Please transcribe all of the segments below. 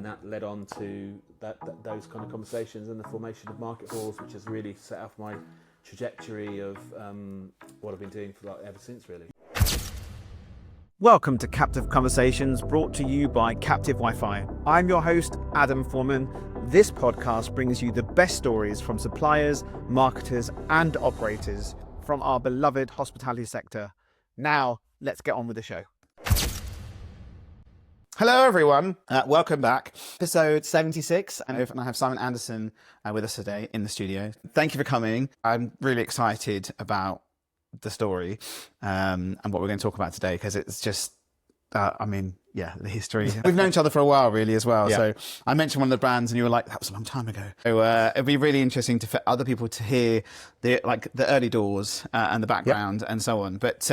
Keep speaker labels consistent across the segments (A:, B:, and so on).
A: and that led on to those kind of conversations and the formation of market halls, which has really set off my trajectory of what I've been doing for ever since, really.
B: Welcome to Captive Conversations, brought to you by Captive Wi-Fi. I'm your host, Adam Forman. This podcast brings you the best stories from suppliers, marketers, and operators from our beloved hospitality sector. Now, let's get on with the show. Hello, everyone. Welcome back. Episode 76, and I have Simon Anderson with us today in the studio. Thank you for coming. I'm really excited about the story and what we're going to talk about today, because it's just, the history. We've known each other for a while, really, as well. Yeah. So I mentioned one of the brands, and you were like, "That was a long time ago." So it'd be really interesting for other people to hear the early doors and the background and so on. But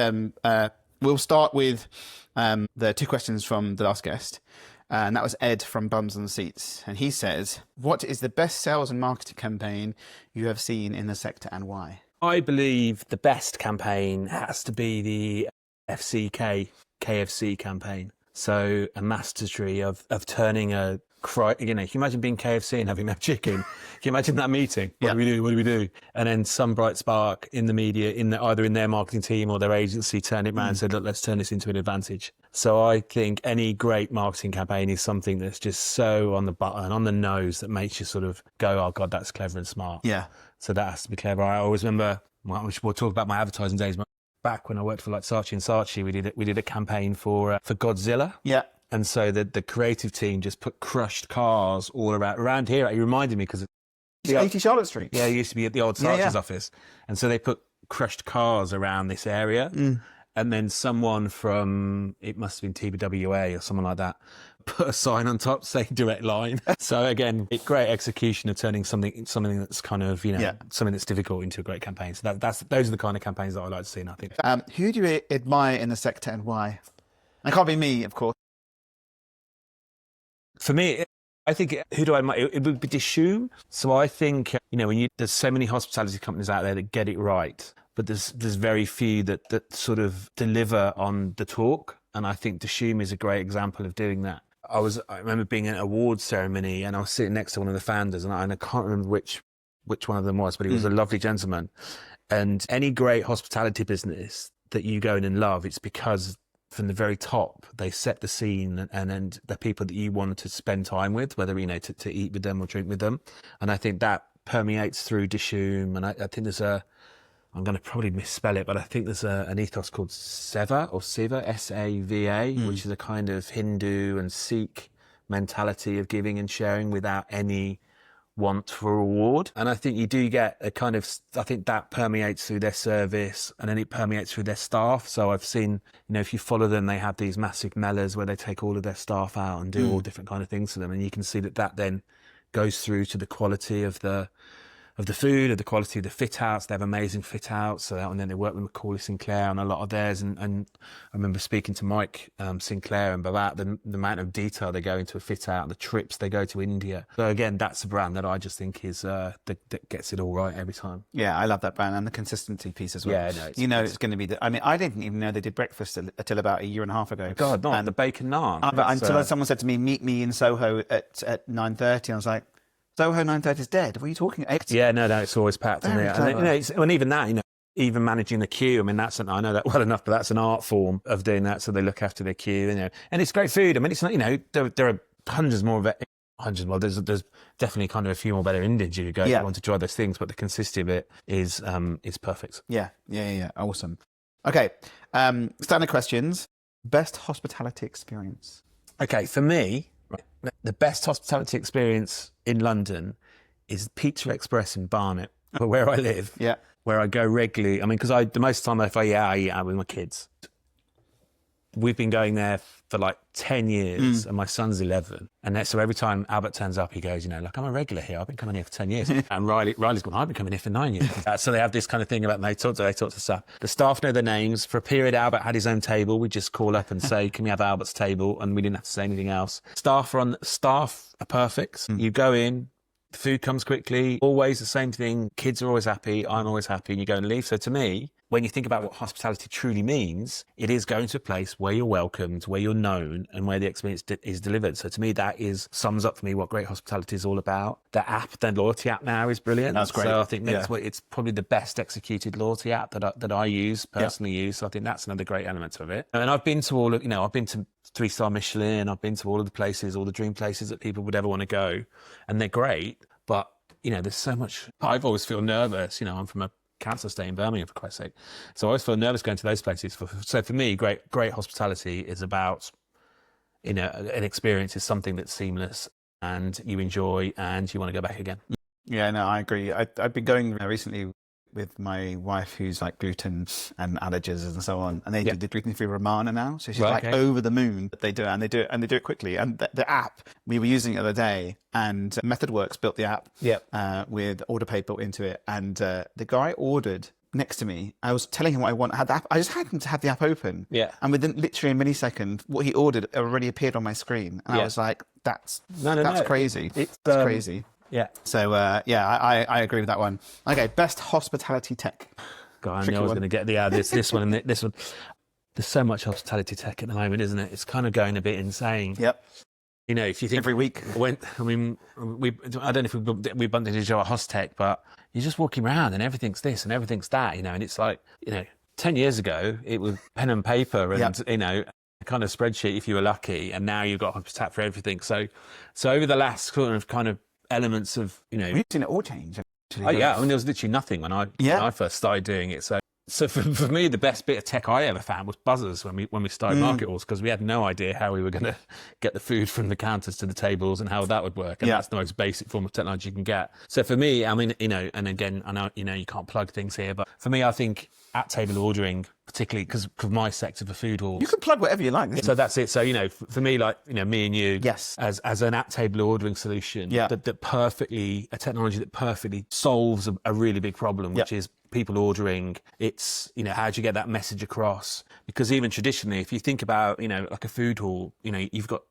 B: we'll start with the two questions from the last guest. And that was Ed from Bums on the Seats. And he says, "What is the best sales and marketing campaign you have seen in the sector, and why?"
A: I believe the best campaign has to be the KFC campaign. So a mastery of turning can you imagine being KFC and having no chicken? Can you imagine that meeting? What do we do? And then some bright spark in the media, either in their marketing team or their agency, turned it around and said, "Look, let's turn this into an advantage." So I think any great marketing campaign is something that's just so on the button, on the nose, that makes you sort of go, "Oh God, that's clever and smart." Yeah. So that has to be clever. I always remember, we'll talk about my advertising days. Back when I worked for Saatchi and Saatchi, we did a campaign for Godzilla. Yeah. And so the creative team just put crushed cars all around here. It reminded me because
B: 80 Charlotte Street.
A: Yeah, it used to be at the old Saatchi's office. And so they put crushed cars around this area. And then someone from, it must have been TBWA or someone like that, put a sign on top saying Direct Line. So again, great execution of turning something that's kind of, something that's difficult into a great campaign. So those are the kind of campaigns that I like to see, and I think.
B: Who do you admire in the sector, and why? It can't be me, of course.
A: For me, I think, who do I admire? It would be Dishoom. So I think, there's so many hospitality companies out there that get it right, but there's very few that sort of deliver on the talk. And I think Dishoom is a great example of doing that. I remember being at an awards ceremony, and I was sitting next to one of the founders, and I can't remember which one of them was, but he was a lovely gentleman. And any great hospitality business that you go in and love, it's because from the very top, they set the scene and the people that you want to spend time with, whether, to eat with them or drink with them. And I think that permeates through Dishoom. And I think there's I'm going to probably misspell it, but I think there's an ethos called Seva, S-A-V-A, which is a kind of Hindu and Sikh mentality of giving and sharing without any want for reward. And I think you do get I think that permeates through their service, and then it permeates through their staff. So I've seen, if you follow them, they have these massive mellas where they take all of their staff out and do all different kind of things to them. And you can see that then goes through to the quality of the food, of the quality of the fit outs. They have amazing fit outs. And then they work with Macaulay Sinclair on a lot of theirs. And I remember speaking to Mike Sinclair and about the amount of detail they go into a fit out, the trips they go to India. So again, that's a brand that I just think is that gets it all right every time.
B: Yeah, I love that brand, and the consistency piece as well.
A: Yeah, no,
B: it's going to be I didn't even know they did breakfast until about a year and a half ago.
A: God, not the bacon naan.
B: Until someone said to me, "Meet me in Soho at 9:30," and I was like, Soho 9:30 is dead. What are you talking about?
A: Yeah, no, it's always packed. And even that, even managing the queue. I mean, I know that well enough, but that's an art form of doing that. So they look after their queue, and it's great food. I mean, it's not, there are hundreds more of it. Well, there's definitely kind of a few more better Indians you go if you want to try those things, but the consistency of it is perfect.
B: Yeah. Awesome. Okay, standard questions. Best hospitality experience.
A: Okay, for me, the best hospitality experience in London is Pizza Express in Barnet, where I live, where I go regularly. I mean, because the most time if I eat out with my kids. We've been going there for like 10 years and my son's 11. And so every time Albert turns up, he goes, I'm a regular here. I've been coming here for 10 years. And Riley's gone, I've been coming here for 9 years. So they have this kind of thing about, they talk to staff. The staff know their names. For a period, Albert had his own table. We'd just call up and say, can we have Albert's table? And we didn't have to say anything else. Staff are perfect. You go in, the food comes quickly, always the same thing. Kids are always happy. I'm always happy. And you go and leave. So to me, when you think about what hospitality truly means, it is going to a place where you're welcomed, where you're known, and where the experience is delivered. So to me, that sums up for me what great hospitality is all about. The loyalty app now is brilliant.
B: That's great.
A: So I think it's probably the best executed loyalty app that I personally use. So I think that's another great element of it. And I've been to I've been to 3-star Michelin. I've been to all of the places, all the dream places that people would ever want to go, and they're great. But there's so much. I've always feel nervous. I'm from a council estate in Birmingham, for Christ's sake. So I always feel nervous going to those places. So for me, great hospitality is about, an experience is something that's seamless and you enjoy and you want to go back again.
B: Yeah, no, I agree. I've been going recently with my wife who's like gluten and allergies and so on, and they do the gluten-free Romana now. So she's over the moon that they do it, and they do it quickly. And the app, we were using it the other day, and MethodWorks built the app with order pay built into it. And the guy ordered next to me. I was telling him what I want. I just happened to have the app open. Yeah. And within literally a millisecond, what he ordered already appeared on my screen. And I was like, that's crazy. It's crazy. Yeah. So, I agree with that one. Okay, best hospitality tech.
A: God, I knew I was going to get this one and this one. There's so much hospitality tech at the moment, isn't it? It's kind of going a bit insane. Yep. If you think
B: every week,
A: I don't know if we bumped into each other at Hostech, but you're just walking around and everything's this and everything's that, and it's like, 10 years ago it was pen and paper and a kind of spreadsheet if you were lucky, and now you've got HubSpot for everything. So over the last kind of elements of
B: we've seen it all change.
A: Actually, there was literally nothing when I first started doing it. So for me, the best bit of tech I ever found was buzzers when we started Market Halls, because we had no idea how we were going to get the food from the counters to the tables and how that would work. And that's the most basic form of technology you can get. So for me, I mean, and again, I know, you can't plug things here, but for me, I think at table ordering, particularly because of my sector for food halls.
B: You can plug whatever you like.
A: So that's it. So, for me, like, me and you, as an at table ordering solution, that perfectly, a technology that perfectly solves a really big problem, which is people ordering. It's, how do you get that message across? Because even traditionally, if you think about, like a food hall, you've got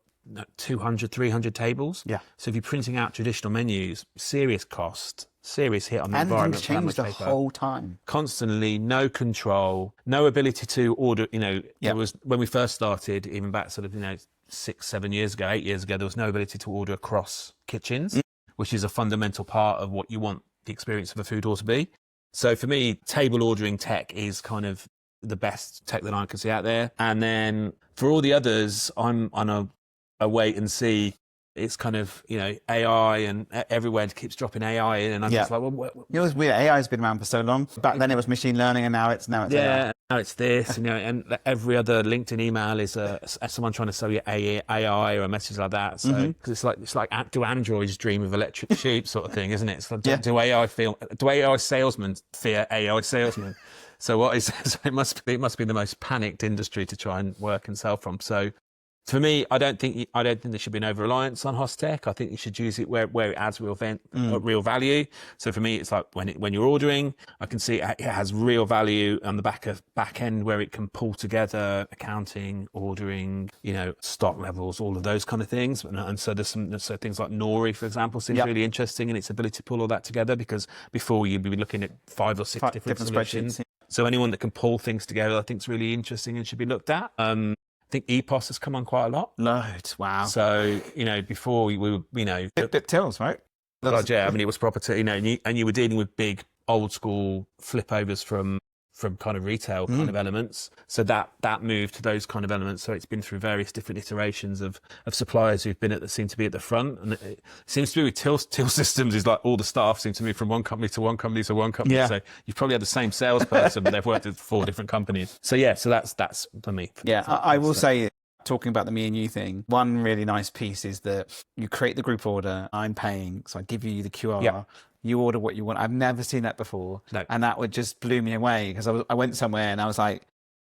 A: 200, 300 tables. Yeah. So if you're printing out traditional menus, serious cost, serious hit on the environment.
B: And things change the whole time.
A: Constantly, no control, no ability to order. There was, when we first started, even back sort of, 6, 7 years ago, 8 years ago, there was no ability to order across kitchens, which is a fundamental part of what you want the experience of a food hall to be. So for me, table ordering tech is kind of the best tech that I can see out there. And then for all the others, I'm on a wait and see. It's kind of, AI, and everywhere keeps dropping AI in, and I'm just like, well,
B: it's weird. AI has been around for so long. Back then it was machine learning, and now it's AI.
A: Now it's this, and every other LinkedIn email is someone trying to sell you AI or a message like that. So because it's like do androids dream of electric sheep sort of thing, isn't it? It's like, do AI salesmen fear AI salesmen? So it must be the most panicked industry to try and work and sell from. So for me, I don't think there should be an over-reliance on Hostech. I think you should use it where it adds real value. So for me, it's like when you're ordering, I can see it has real value on the back end where it can pull together accounting, ordering, stock levels, all of those kind of things. And so there's things like Nori, for example, seems really interesting in its ability to pull all that together, because before you'd be looking at 5 or 6 different solutions. So anyone that can pull things together, I think is really interesting and should be looked at. I think EPOS has come on quite a lot.
B: Loads, wow.
A: So, before we were,
B: Bit tills, right?
A: God, yeah, I mean, it was proper to, and you were dealing with big old school flipovers from kind of retail kind of elements. So that moved to those kind of elements. So it's been through various different iterations of suppliers who've seem to be at the front. And it seems to be with till systems is like all the staff seem to move from one company to one company to one company. Yeah. So you've probably had the same salesperson, but they've worked at 4 different companies. So so that's for me.
B: I will say, talking about the me and you thing, one really nice piece is that you create the group order, I'm paying, so I give you the QR. Yeah. You order what you want. I've never seen that before. No. And that would just blew me away, because I went somewhere and I was like,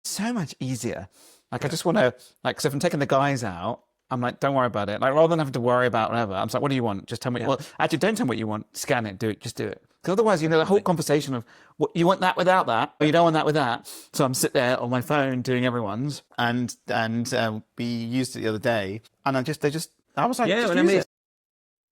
B: so much easier. Like, I just want to, so if I'm taking the guys out, I'm like, don't worry about it. Like, rather than having to worry about whatever, I'm like, what do you want? Just tell me. Yeah. Well, actually, don't tell me what you want. Scan it. Do it. Just do it. Because otherwise, the whole conversation of, what, you want that without that, or you don't want that with that. So I'm sitting there on my phone doing everyone's, and we used it the other day, and I was like,
A: yeah,
B: just use it.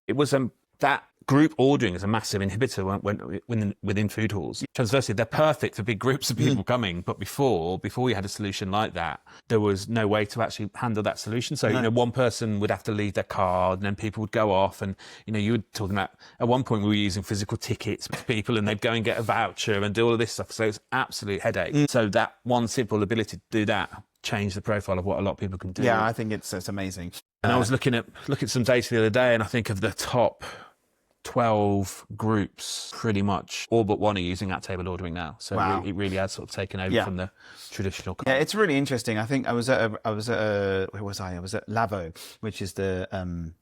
A: It was that group ordering is a massive inhibitor within food halls. Transversely, they're perfect for big groups of people coming. But before we had a solution like that, there was no way to actually handle that solution. So, one person would have to leave their card and then people would go off. And, you were talking about, at one point we were using physical tickets with people and they'd go and get a voucher and do all of this stuff. So it's absolute headache. So that one simple ability to do that changed the profile of what a lot of people can do.
B: Yeah, I think it's amazing.
A: And I was looking at some data the other day, and I think of the top 12 groups, pretty much all but one are using at-table ordering now. So it really has sort of taken over from the traditional.
B: Yeah, it's really interesting. I think I was at where was I? I was at Lavo, which is the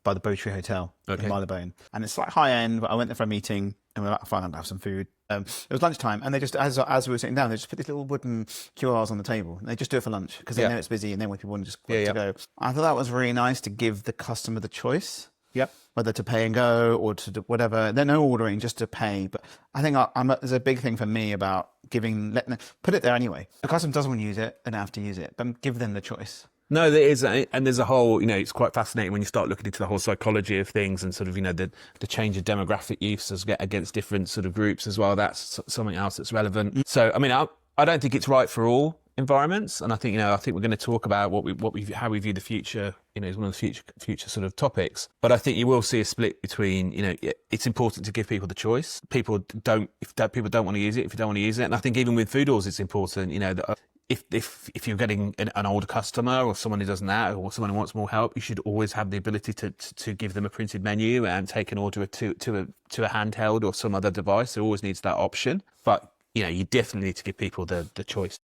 B: by the Bowtree Hotel in Marylebone, and it's like high end. But I went there for a meeting, and we were like, fine, I'll have some food. It was lunchtime, and they just, as we were sitting down, they just put these little wooden QRs on the table. And they just do it for lunch because they know it's busy, and then when people want to just to go. I thought that was really nice to give the customer the choice.
A: Yep.
B: Whether to pay and go or to do whatever. They're no ordering, just to pay. But I think there's a big thing for me about letting them put it there anyway. If the customer doesn't want to use it, they don't have to use it, but give them the choice.
A: No, there is, and there's a whole, it's quite fascinating when you start looking into the whole psychology of things and sort of, the change of demographic use against different sort of groups as well. That's something else that's relevant. So, I mean, I don't think it's right for all environments, and I think we're going to talk about how we view the future. Is one of the future sort of topics. But I think you will see a split between. It's important to give people the choice. People don't want to use it. If you don't want to use it, and I think even with food halls, it's important. That if you're getting an older customer or someone who doesn't know or someone who wants more help, you should always have the ability to give them a printed menu and take an order to a handheld or some other device. There always needs that option. But you definitely need to give people the choice.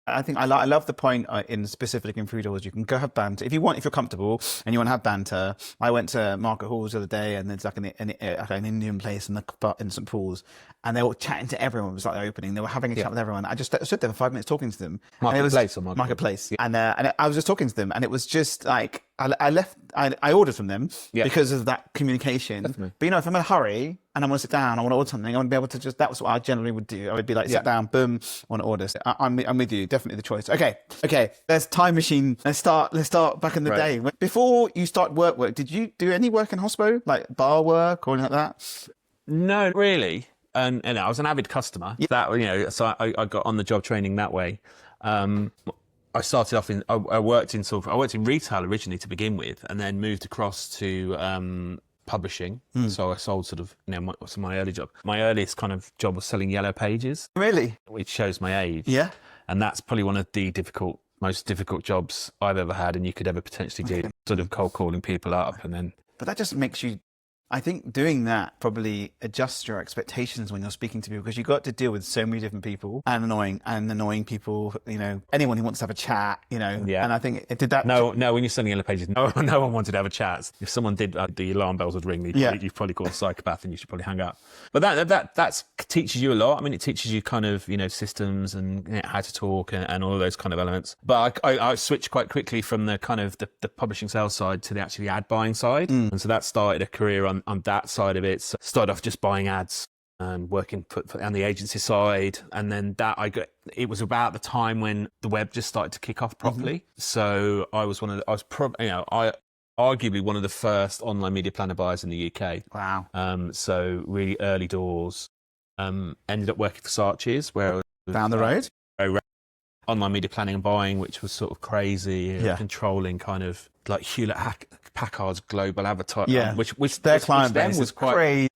B: I think I love the point in specifically in food halls. You can go have banter if you're comfortable and you want to have banter. I went to Market Halls the other day, and there's like an Indian place in St Paul's, and they were chatting to everyone. It was like the opening. They were having a chat with everyone. I just stood there for 5 minutes talking to them. Marketplace. Yeah. And I was just talking to them, and it was just like I ordered from them because of that communication. Definitely. But if I'm in a hurry and I want to sit down, I want to order something, I want to be able to that's what I generally would do. I would be like, sit down, boom, I want to order. So I'm with you, definitely the choice. Okay, there's time machine. Let's start back in the day. Before you start work, did you do any work in hospo, like bar work or anything like that?
A: No, really. And I was an avid customer. Yeah. So I got on the job training that way. I started off I worked in retail originally to begin with, and then moved across to publishing. So I sold sort of, my early job. My earliest kind of job was selling yellow pages. Really? Which shows my age. Yeah. And that's probably one of the most difficult jobs I've ever had and you could ever potentially do. Sort of cold calling people up and then. But that just makes you, I think doing that probably adjusts your expectations when you're speaking to people, because you've got to deal with so many different people and annoying people, anyone who wants to have a chat, Yeah. And I think it did that. No, when you're selling yellow pages, no one wanted to have a chat. If someone did, the alarm bells would ring. You've probably called a psychopath and you should probably hang up. But that teaches you a lot. I mean, it teaches you kind of, systems and how to talk and all of those kind of elements. But I switched quite quickly from the kind of the publishing sales side to the ad buying side. And so that started a career on that side of it. So started off just buying ads and working on the agency side, and then it was about the time when the web just started to kick off properly. So I was arguably one of the first online media planner buyers in the UK. Wow. So really early doors. Ended up working for Saatchi's, where I was down the road. Online media planning and buying, which was sort of crazy, controlling kind of like Hewlett-Packard's global advertising, which their client base was quite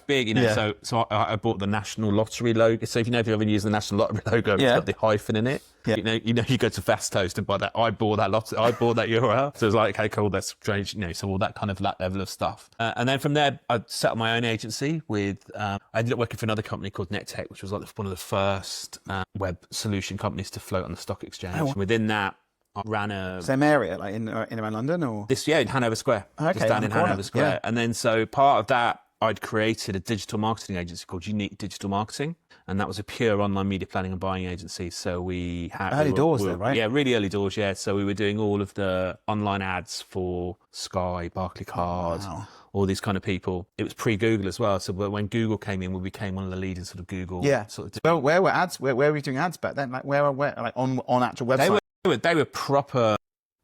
A: big, So I bought the National Lottery logo. So if you ever used the National Lottery logo, it's got the hyphen in it. Yeah. You go to Fast Toast and buy that. I bought that URL. So it was like, okay, cool, that's strange. So all that kind of that level of stuff. And then from there, I set up my own agency with. I ended up working for another company called NetTech, which was like one of the first web solution companies to float on the stock exchange. Oh. Within that, I ran a same area, like in around London, or in Hanover Square. Okay, just down in Hanover Square. Yeah. And then so part of that, I'd created a digital marketing agency called Unique Digital Marketing, and that was a pure online media planning and buying agency. So we had early doors there, right? Yeah, really early doors. Yeah, so we were doing all of the online ads for Sky, Barclaycard. Wow. All these kind of people. It was pre-Google as well. So when Google came in, we became one of the leading sort of Google. Yeah. Well, where were ads? Where were you doing ads back then? Like where like on actual websites? They were proper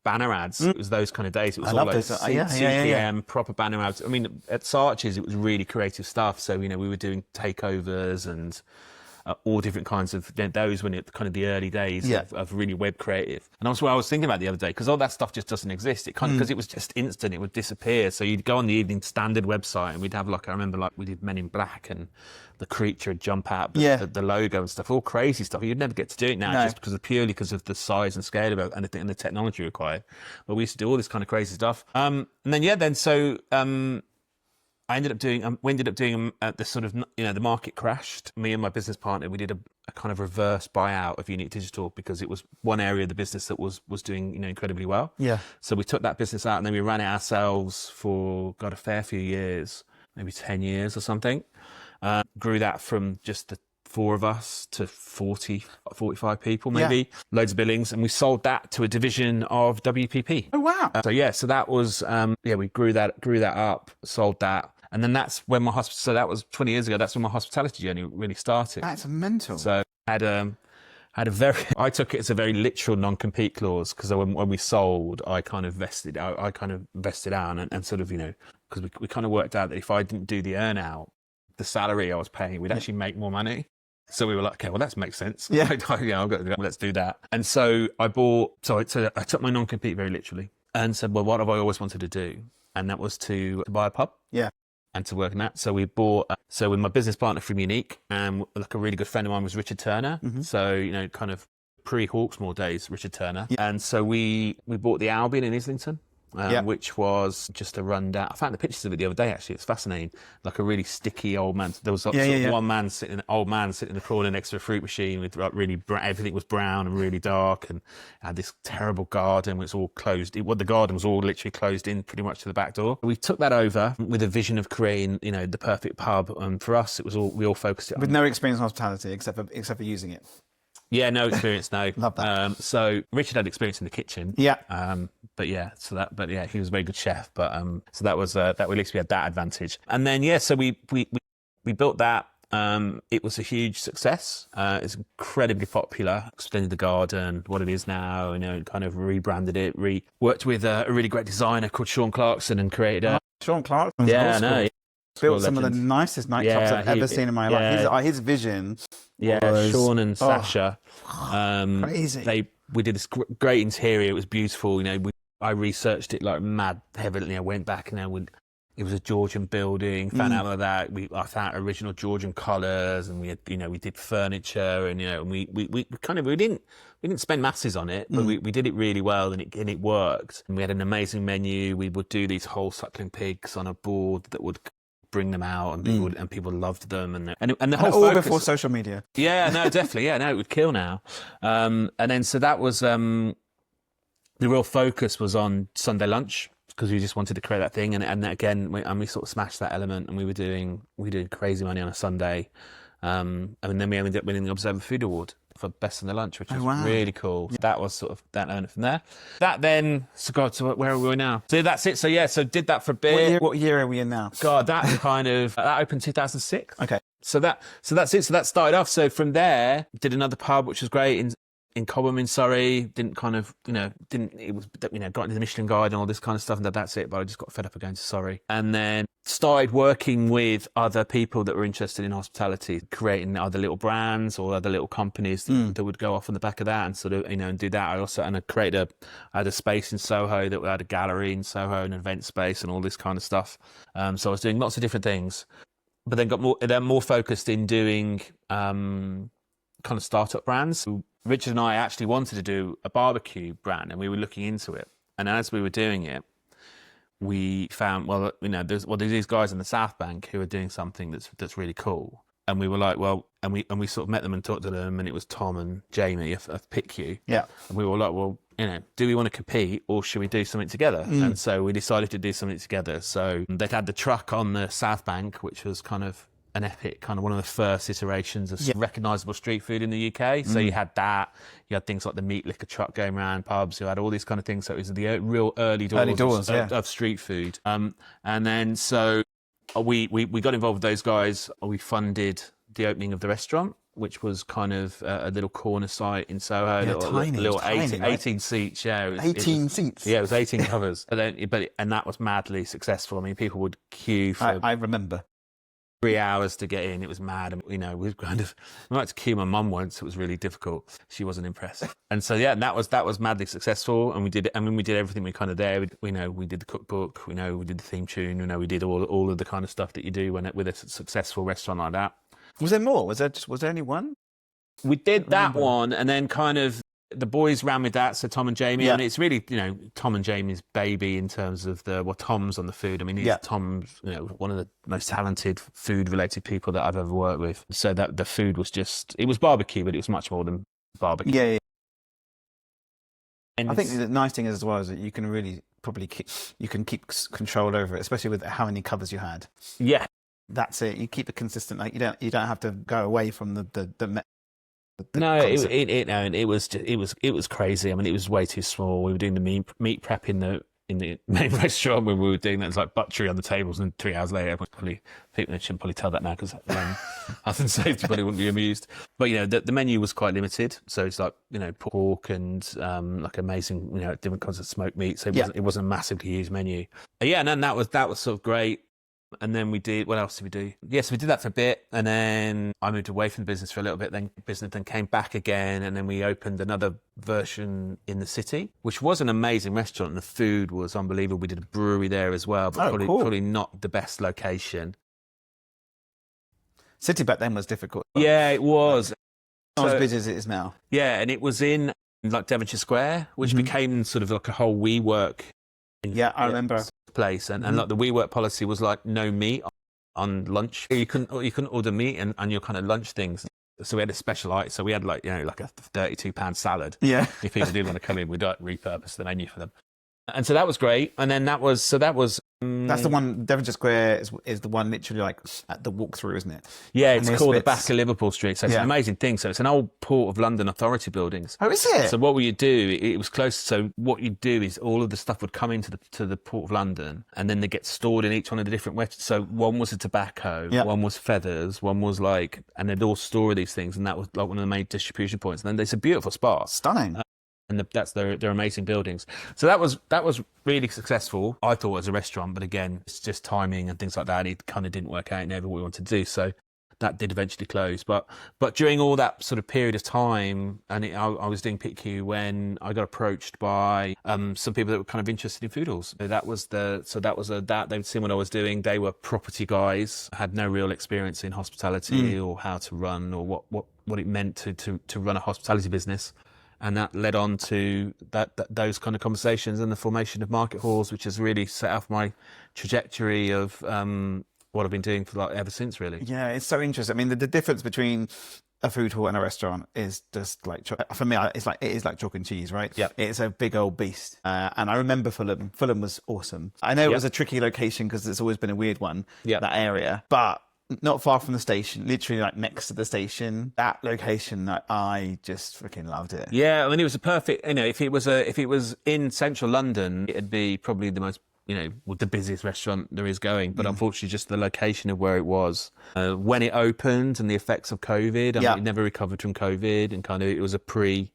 A: banner ads. It was those kind of days. It was all like CPM, proper banner ads. I mean, at Saatchi's, it was really creative stuff. So, we were doing takeovers and all different kinds of those when it kind of the early days of really web creative. And that's what I was thinking about the other day, because all that stuff just doesn't exist. It kind of, because it was just instant, it would disappear. So you'd go on the Evening Standard website and we'd have I remember we did Men in Black and the creature would jump out, the logo and stuff, all crazy stuff. You'd never get to do it now just purely because of the size and scale of it and the technology required. But we used to do all this kind of crazy stuff. And then, I ended up doing, we ended up doing the sort of, the market crashed. Me and my business partner, we did a kind of reverse buyout of Unique Digital because it was one area of the business that was doing, incredibly well. Yeah. So we took that business out and then we ran it ourselves for, a fair few years, maybe 10 years or something. Grew that from just the 4 of us to 40, 45 people maybe, loads of billings, and we sold that to a division of WPP.
B: Oh wow.
A: So that was we grew that up, sold that, and then that's when so that was 20 years ago, that's when my hospitality journey really started.
B: That's mental.
A: So I I took it as a very literal non-compete clause, because when we sold, I kind of vested out and sort of, because we kind of worked out that if I didn't do the earn out, the salary I was paying, we'd actually make more money. So we were like, okay, well, that makes sense. Yeah. Let's do that. And so I took my non-compete very literally and said, well, what have I always wanted to do? And that was to buy a pub. Yeah. And to work in that. So we bought, with my business partner from Unique, and a really good friend of mine was Richard Turner. Mm-hmm. So, kind of pre-Hawksmoor days, Richard Turner. Yeah. And so we bought the Albion in Islington. Which was just a rundown. I found the pictures of it the other day, actually. It's fascinating. Like a really sticky old man. There was one old man sitting in the corner next to a fruit machine with really everything was brown and really dark, and had this terrible garden. It's all closed. The garden was all literally closed in pretty much to the back door. We took that over with a vision of creating, the perfect pub. And for us, it was we all focused it on.
B: With no experience in hospitality except for using it.
A: Yeah, no experience, no.
B: Love that.
A: So Richard had experience in the kitchen. Yeah. But he was a very good chef. But so that was that. At least we had that advantage. And then so we built that. It was a huge success. It's incredibly popular. Extended the garden, what it is now. Kind of rebranded it. Worked with a really great designer called Sean Clarkson and created a.
B: Sean Clarkson.
A: Yeah, I know.
B: Built some of the nicest nightclubs I've ever seen in my life. His vision.
A: Yeah, Sean and Sasha.
B: Crazy.
A: We did this great interior. It was beautiful. I researched it like mad heavily. I went back and it was a Georgian building. Found out about that. I found original Georgian colours, and we had, we did furniture, and we didn't spend masses on it, but we did it really well, and it worked. And we had an amazing menu. We would do these whole suckling pigs on a board that would bring them out, and people loved them, and the whole
B: all before social media.
A: Yeah, no, definitely. Yeah, no, it would kill now. And then so that was the real focus was on Sunday lunch, because we just wanted to create that thing, and again we sort of smashed that element, and we did crazy money on a Sunday, and then we ended up winning the Observer Food Award for Best Sunday Lunch, which was really cool. Yeah. That was sort of that element from there. That then, so where are we now? So that's it. So did that for a bit.
B: What year are we in now?
A: God, that that opened 2006.
B: Okay.
A: So that's it. So that started off. So from there, did another pub, which was great in Cobham in Surrey. Didn't kind of, got into the Michelin Guide and all this kind of stuff, and that's it. But I just got fed up of going to Surrey, and then started working with other people that were interested in hospitality, creating other little brands or other little companies that would go off on the back of that and sort of, and do that. I had a space in Soho that had a gallery in Soho, an event space, and all this kind of stuff. So I was doing lots of different things, but then got more focused in doing kind of startup brands. Richard and I actually wanted to do a barbecue brand, and we were looking into it. And as we were doing it, we found, there's these guys in the South Bank who are doing something that's really cool. And we were like, and we sort of met them and talked to them, and it was Tom and Jamie of PicU. Yeah. And we were like, do we want to compete, or should we do something together? And so we decided to do something together. So they'd had the truck on the South Bank, which was kind of an epic, kind of one of the first iterations of recognisable street food in the UK. So you had that, you had things like the meat liquor truck going around pubs, you had all these kind of things. So it was the real early doors of street food. And then so we got involved with those guys. We funded the opening of the restaurant. which was kind of a little corner site in Soho.
B: Yeah, tiny, it was tiny,
A: 18,
B: right?
A: 18 seats. Yeah,
B: 18 seats.
A: Yeah, it was 18 covers. And that was madly successful. I mean, people would queue for
B: I remember.
A: 3 hours to get in. It was mad. And, we had to queue my mum once. It was really difficult. She wasn't impressed. And so, yeah, and that was madly successful. And we did everything we kind of there. We did the cookbook, we did the theme tune, we did all of the kind of stuff that you do with a successful restaurant like that.
B: Was there more? Was there only one?
A: We did that one, and then kind of the boys ran with that. So Tom and Jamie, and it's really, Tom and Jamie's baby in terms of Tom's on the food. I mean, Tom's, one of the most talented food-related people that I've ever worked with. So that the food was it was barbecue, but it was much more than barbecue.
B: Yeah. And I think the nice thing is as well is that you can really probably keep control over it, especially with how many covers you had.
A: Yeah.
B: That's it. You keep it consistent. Like you don't have to go away from the
A: no, it was crazy. I mean, it was way too small. We were doing the meat prep in the main restaurant when we were doing that. It was like butchery on the tables, and 3 hours later, people shouldn't probably tell that now because health and safety probably wouldn't be amused. But the menu was quite limited, so it's like pork and like amazing different kinds of smoked meat. So it wasn't a massively used menu. And then that was sort of great. And then what else did we do? Yes, we did that for a bit. And then I moved away from the business for a little bit. Then business came back again. And then we opened another version in the city, which was an amazing restaurant. And the food was unbelievable. We did a brewery there as well, but probably not the best location.
B: City back then was difficult.
A: Yeah, it was.
B: Not as busy as it is now.
A: Yeah, and it was in like Devonshire Square, which became sort of like a whole WeWork.
B: I remember.
A: Place and like the WeWork policy was like no meat on lunch. You couldn't order meat and your kind of lunch things. So we had a special item. So we had like like a £32 salad.
B: Yeah.
A: If people did want to come in, we'd repurpose the menu for them. And so that was great. And then that was
B: that's the one. Devonshire Square is the one literally like at the walkthrough, isn't it?
A: Yeah, it's called the back of Liverpool Street. So it's an amazing thing. So it's an old Port of London Authority buildings.
B: Oh, is it?
A: So what would you do? It was close. So what you'd do is all of the stuff would come into the Port of London, and then they get stored in each one of the different webs. So one was a tobacco, one was feathers, one was and they'd all store these things, and that was like one of the main distribution points. And then there's a beautiful spot,
B: stunning.
A: And that's their amazing buildings. So that was really successful, I thought, as a restaurant. But again, it's just timing and things like that. It kind of didn't work out never what we wanted to do. So that did eventually close. But during all that sort of period of time, and I was doing PITQ when I got approached by some people that were kind of interested in food halls. They'd seen what I was doing. They were property guys, had no real experience in hospitality or how to run or what it meant to run a hospitality business. And that led on to those kind of conversations and the formation of market halls, which has really set off my trajectory of what I've been doing for ever since, really.
B: Yeah, it's so interesting. I mean, the difference between a food hall and a restaurant is just like, for me, it is like chalk and cheese, right?
A: Yeah.
B: It's a big old beast. And I remember Fulham. Fulham was awesome. I know it was a tricky location because it's always been a weird one, that area. But not far from the station, literally like next to the station. That location, I just freaking loved it.
A: Yeah, I mean, it was a perfect. If it was in central London, it'd be probably the most, the busiest restaurant there is going. But unfortunately, just the location of where it was, when it opened, and the effects of COVID. I mean, it never recovered from COVID, and kind of it was a pre-COVID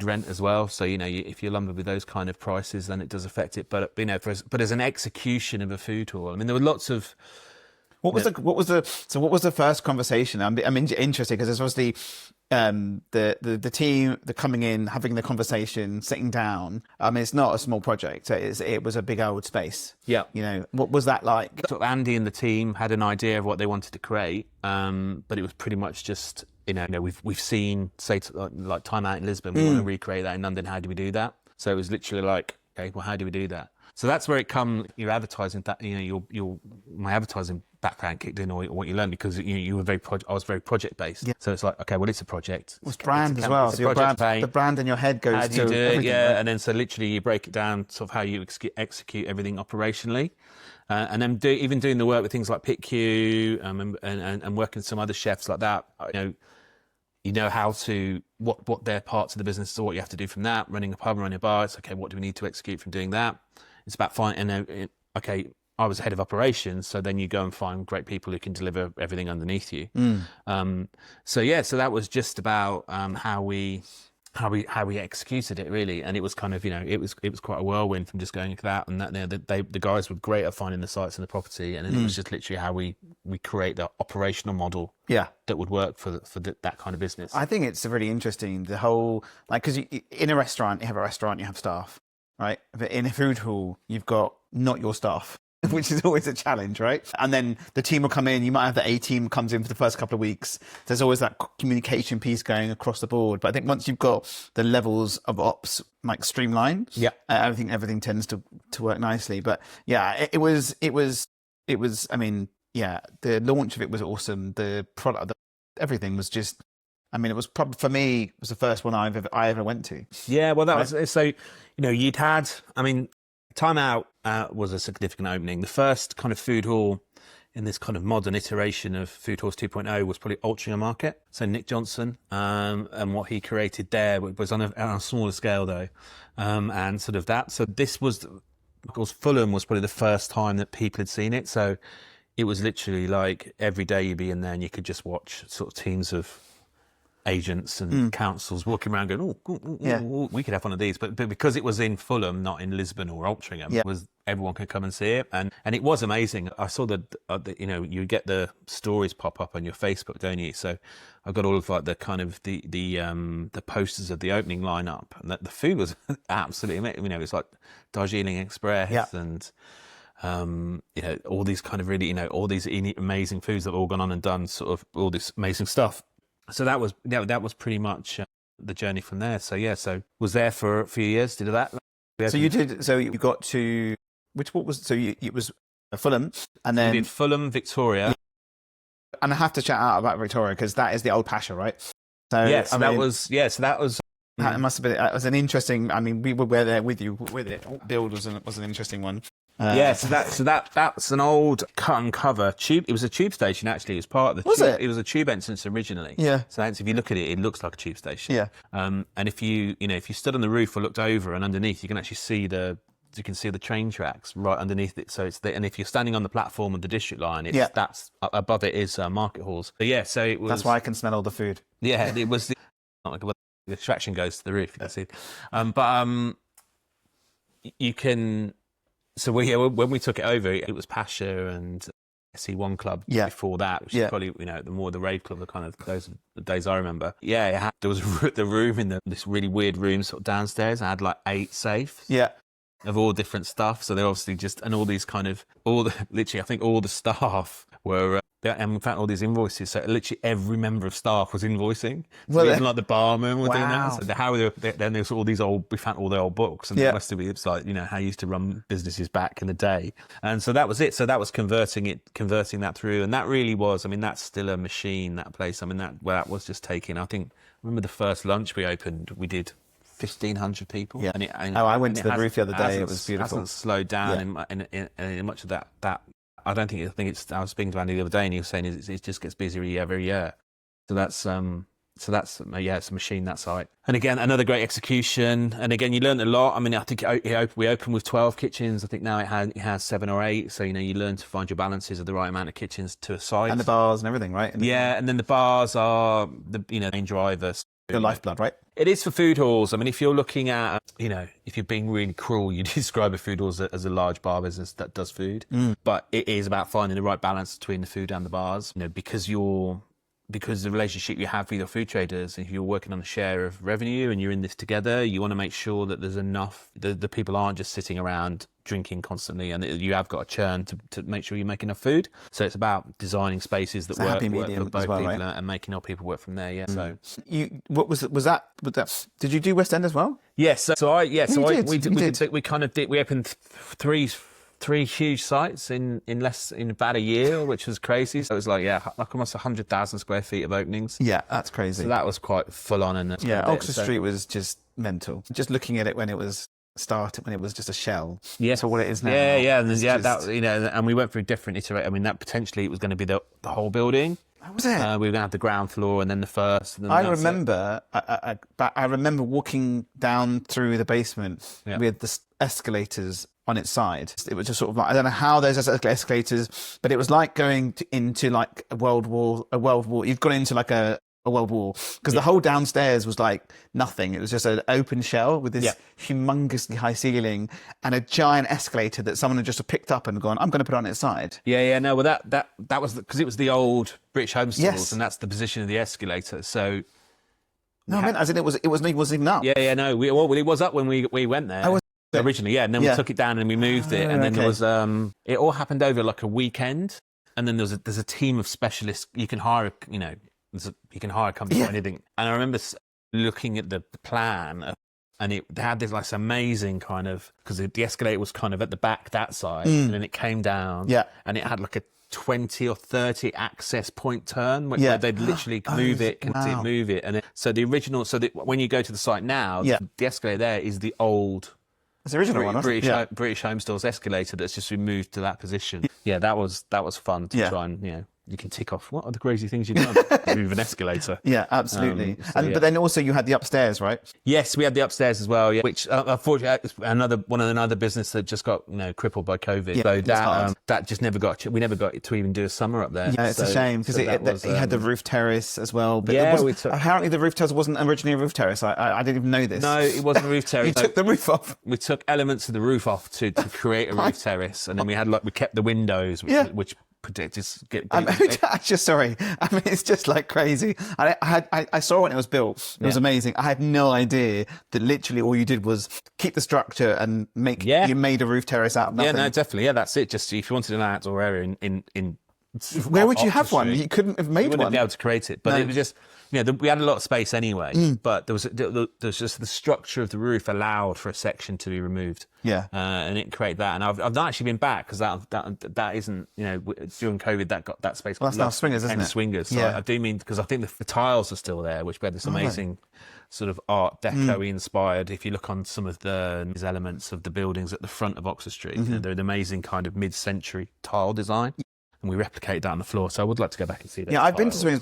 A: rent as well. So if you're lumbered with those kind of prices, then it does affect it. But but as an execution of a food hall, I mean, there were lots of. What was
B: the first conversation? I'm interested because it's obviously the team, the coming in, having the conversation, sitting down. I mean, it's not a small project. It was a big old space.
A: Yeah.
B: What was that like?
A: Sort of Andy and the team had an idea of what they wanted to create, but it was pretty much just we've seen like Time Out in Lisbon. We want to recreate that in London. How do we do that? So it was literally like, okay, well, how do we do that? So that's where it comes. Your advertising, my advertising background kicked in, or what you learned, because you were I was very project based. Yeah. So it's like, okay, well, it's a project.
B: It's brand as well. So the brand in your head goes
A: how do you
B: to
A: do it?
B: everything,
A: Yeah,
B: right?
A: and then so literally you break it down, sort of how you execute everything operationally, and then even doing the work with things like PitQ and working with some other chefs like that. You know how to what their parts of the business are, what you have to do from that. Running a pub, running a bar. It's okay. What do we need to execute from doing that? It's about finding, okay, I was head of operations, so then you go and find great people who can deliver everything underneath you. So that was just about how we executed it, really. And it was kind of, it was quite a whirlwind from just going to that, and that the guys were great at finding the sites and the property, and then it was just literally how we create the operational model that would work for that kind of business.
B: I think it's really interesting, the whole, like, because in a restaurant, you have staff, right? But in a food hall, you've got not your staff, which is always a challenge, right? And then the team will come in. You might have the A team comes in for the first couple of weeks. There's always that communication piece going across the board. But I think once you've got the levels of ops like streamlined, everything tends to work nicely. But yeah, it was. I mean, yeah, the launch of it was awesome. The product, everything was just. I mean, it was probably, for me, it was the first one I ever went to.
A: Yeah, well, that was so. You'd had. I mean, Time Out was a significant opening. The first kind of food hall in this kind of modern iteration of Food Halls 2.0 was probably Altrincham Market. So Nick Johnson and what he created there was on a smaller scale, though, and sort of that. So this was, of course, Fulham was probably the first time that people had seen it. So it was literally like every day you'd be in there and you could just watch sort of teams of agents and councils walking around going, we could have one of these. But because it was in Fulham, not in Lisbon or Altrincham, it was everyone could come and see it. And it was amazing. I saw you get the stories pop up on your Facebook, don't you? So I got all of like the kind of the posters of the opening lineup, and the food was absolutely amazing. It was like Darjeeling Express and all these kind of really, all these amazing foods that have all gone on and done sort of all this amazing stuff. So that was pretty much the journey from there. So was there for a few years, did that.
B: So you did. So you got to what was so it was Fulham, and then
A: we did Fulham, Victoria,
B: and I have to chat out about Victoria because that is the old Pasha, right? So
A: that was.
B: It must have been. It was an interesting. I mean, we were there with you with it. Build was an interesting one.
A: So that's an old cut and cover tube. It was a tube station actually. It was part of the.
B: Was
A: tube.
B: it?
A: It was a tube entrance originally.
B: Yeah.
A: So if you look at it, it looks like a tube station.
B: Yeah.
A: And if you stood on the roof or looked over and underneath, you can actually see the train tracks right underneath it. So and if you're standing on the platform of the district line, that's above it is market halls. So so it was.
B: That's why I can smell all the food.
A: Yeah, it was. The attraction goes to the roof. You can see, you can. So when we took it over, it was Pasha and SE1 Club before that, which is probably the rave club, the kind of those days I remember. Yeah, there was the room in this really weird room sort of downstairs. I had like 8 safes.
B: Yeah.
A: Of all different stuff. So they're obviously and all these kind of literally I think all the staff were. And we found all these invoices, so literally every member of staff was invoicing. So even like the barman were doing that. So then there's all these we found all the old books, and it must have been, it's like, how you used to run businesses back in the day. And so that was it. So that was converting that through, and that really was. I mean, that's still a machine. That place. I mean, that was just taking. I remember the first lunch we opened, we did 1,500 people.
B: Yeah. I went to the roof the other day. It was beautiful.
A: It hasn't slowed down in much of that. I think it's. I was speaking to Andy the other day, and he was saying it just gets busier every year. So that's it's a machine, that site. And again, another great execution. And again, you learned a lot. I mean, I think we opened with 12 kitchens. I think now it has 7 or 8. So you learn to find your balances of the right amount of kitchens to a site,
B: and the bars and everything, right?
A: And then the bars are the main driver.
B: The lifeblood, right?
A: It is for food halls. I mean, if you're looking at, if you're being really cruel, you describe a food hall as a large bar business that does food. But it is about finding the right balance between the food and the bars, because the relationship you have with your food traders, if you're working on a share of revenue and you're in this together, you want to make sure that there's enough, the people aren't just sitting around drinking constantly, and you have got a churn to make sure you make enough food. So it's about designing spaces that work for both people, right? And making our people work from there. Yeah. So
B: was that? Did you do West End as well?
A: Yes. We opened three huge sites in about a year, which was crazy. So it was like almost 100,000 square feet of openings.
B: Yeah, that's crazy.
A: So that was quite full on. And
B: Oxford Street was just mental. Just looking at it when it was started, when it was just a shell.
A: Yeah,
B: to what it is now.
A: And we went through different iterations. I mean, that potentially it was going to be the whole building.
B: That was it.
A: We were going to have the ground floor and then the first. And then
B: I remember walking down through the basement with the escalators on its side. It was just sort of like, I don't know how those escalators, but it was like going into like a world war. You've gone into like a world war, because the whole downstairs was like nothing. It was just an open shell with this humongously high ceiling and a giant escalator that someone had just picked up and gone, I'm going to put it on its side.
A: No, well that was because it was the old British home stores,
B: Yes.
A: and that's the position of the escalator. So
B: no, I meant as in it wasn't even up.
A: no, it was up when we went there. Originally, and then we took it down and we moved it, and then there was it all happened over like a weekend, and then there's a team of specialists you can hire, you can hire a company for anything. And I remember looking at the plan, and it had this like amazing kind of, because the escalator was kind of at the back that side, and then it came down, and it had like a 20 or 30 access point turn where they'd literally move it, and so the original, when you go to the site now, the escalator there is the old.
B: It's the original one,
A: British Home Stores escalator that's just been moved to that position. Yeah, that was fun to try and, you can tick off, what are the crazy things you've done? Move an escalator.
B: Yeah, absolutely. But then also you had the upstairs, right?
A: Yes, we had the upstairs as well, which unfortunately another business that just got crippled by COVID.
B: Yeah,
A: so that just we never got to even do a summer up there.
B: Yeah, it's a shame, because it had the roof terrace as well. But apparently the roof terrace wasn't originally a roof terrace. I didn't even know this.
A: No, it wasn't a roof terrace.
B: You took the roof off.
A: We took elements of the roof off to create a roof terrace, and then we kept the windows, which I'm just sorry. I mean, it's just like crazy. I saw when it was built. It was amazing. I had no idea that literally all you did was keep the structure and you made a roof terrace out of nothing. Yeah, no, definitely. Yeah, that's it. Just if you wanted an outdoor area in
B: where would you have one? You couldn't have made one.
A: You wouldn't be able to create it. But it was just, we had a lot of space anyway. But there was just the structure of the roof allowed for a section to be removed.
B: Yeah.
A: And it created that. And I've not actually been back, because that isn't, during COVID that space.
B: Well, that's now swingers, isn't it?
A: Swingers. So I do mean, because I think the tiles are still there, which we had this amazing sort of Art Deco inspired. If you look on some of these elements of the buildings at the front of Oxford Street, they're an amazing kind of mid-century tile design. And we replicated that on the floor, so I would like to go back and see that.
B: Yeah, I've been to swingers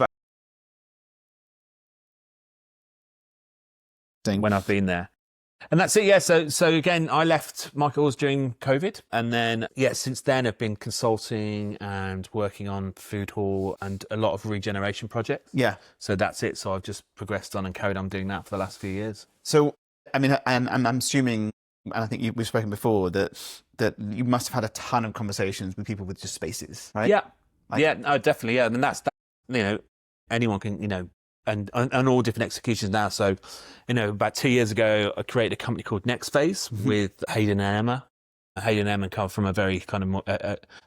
A: when I've been there. And that's it, yeah. So again, I left Michael's during COVID, and then since then I've been consulting and working on food hall and a lot of regeneration projects.
B: Yeah.
A: So that's it. So I've just progressed on and carried on doing that for the last few years.
B: So I mean, I'm assuming, and I think we've spoken before, that you must have had a ton of conversations with people with just spaces, right?
A: Yeah. No, definitely. Yeah. And that's anyone can, and all different executions now. So, about 2 years ago, I created a company called Next Phase with Hayden and Emma. Hayden and Emma come from a very kind of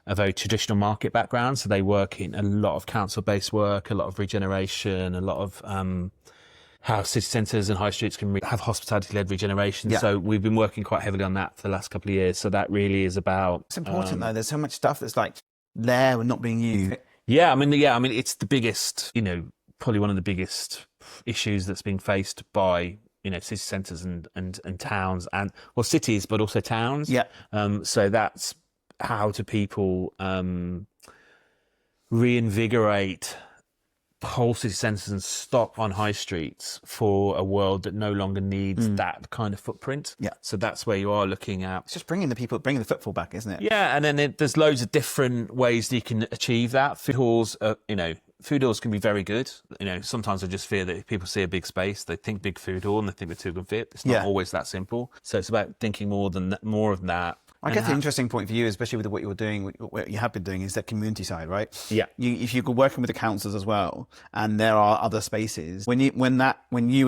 A: a very traditional market background. So they work in a lot of council-based work, a lot of regeneration, a lot of how city centres and high streets can have hospitality-led regeneration. Yeah. So we've been working quite heavily on that for the last couple of years. So that really is about...
B: It's important, though. There's so much stuff that's like there and not being used.
A: Yeah, I mean, it's the biggest, probably one of the biggest issues that's being faced by, city centres and towns, and cities, but also towns.
B: Yeah.
A: So that's how do people reinvigorate whole city centres and stop on high streets for a world that no longer needs that kind of footprint.
B: Yeah.
A: So that's where you are looking at.
B: It's just bringing the footfall back, isn't it?
A: Yeah, and then there's loads of different ways that you can achieve that. Food halls, food halls can be very good. Sometimes I just fear that if people see a big space, they think big food hall and they think we're too good fit. It's not always that simple. So it's about thinking more of that.
B: I guess the interesting point for you, especially with what you're doing, what you have been doing, is that community side, right?
A: Yeah.
B: If you're working with the councils as well, and there are other spaces, when you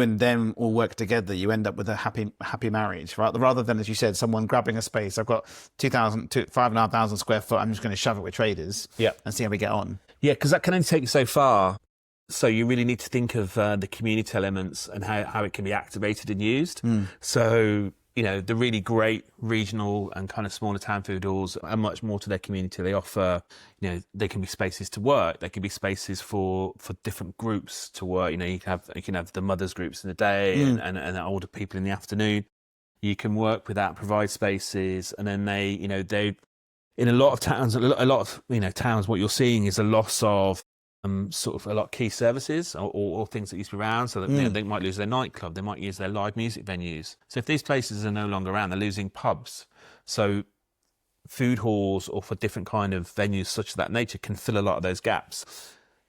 B: and them all work together, you end up with a happy marriage, right? Rather than, as you said, someone grabbing a space. I've got 5,500 square foot. I'm just going to shove it with traders.
A: Yeah.
B: And see how we get on.
A: Yeah, because that can only take you so far. So you really need to think of the community elements and how it can be activated and used. So, the really great regional and kind of smaller town food halls are much more to their community. They offer, they can be spaces to work. They can be spaces for different groups to work. You can have the mothers groups in the day and the older people in the afternoon. You can work with that, provide spaces, and then they in a lot of towns, towns, what you're seeing is a loss of sort of a lot of key services or things that used to be around. So that they might lose their nightclub, they might use their live music venues. So if these places are no longer around, they're losing pubs. So food halls or for different kind of venues such as that nature can fill a lot of those gaps.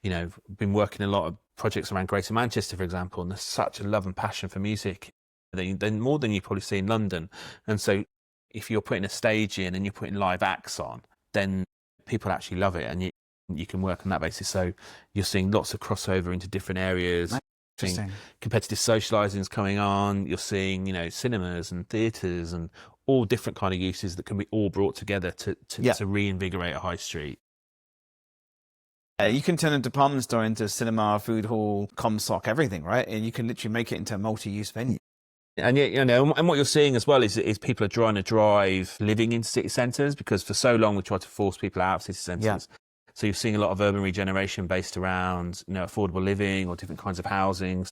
A: You know, been working a lot of projects around Greater Manchester, for example, and there's such a love and passion for music, then more than you probably see in London. And so if you're putting a stage in and you're putting live acts on, then people actually love it, and you can work on that basis. So you're seeing lots of crossover into different areas. Seeing competitive socializings coming on. You're seeing, you know, cinemas and theatres and all different kind of uses that can be all brought together to reinvigorate a high street.
B: You can turn a department store into a cinema, food hall, comsoc, everything, right? And you can literally make it into a multi-use venue.
A: And yet, you know, and what you're seeing as well is people are trying to drive living into city centres, because for so long we tried to force people out of city centres. Yeah. So you're seeing a lot of urban regeneration based around, you know, affordable living or different kinds of housing.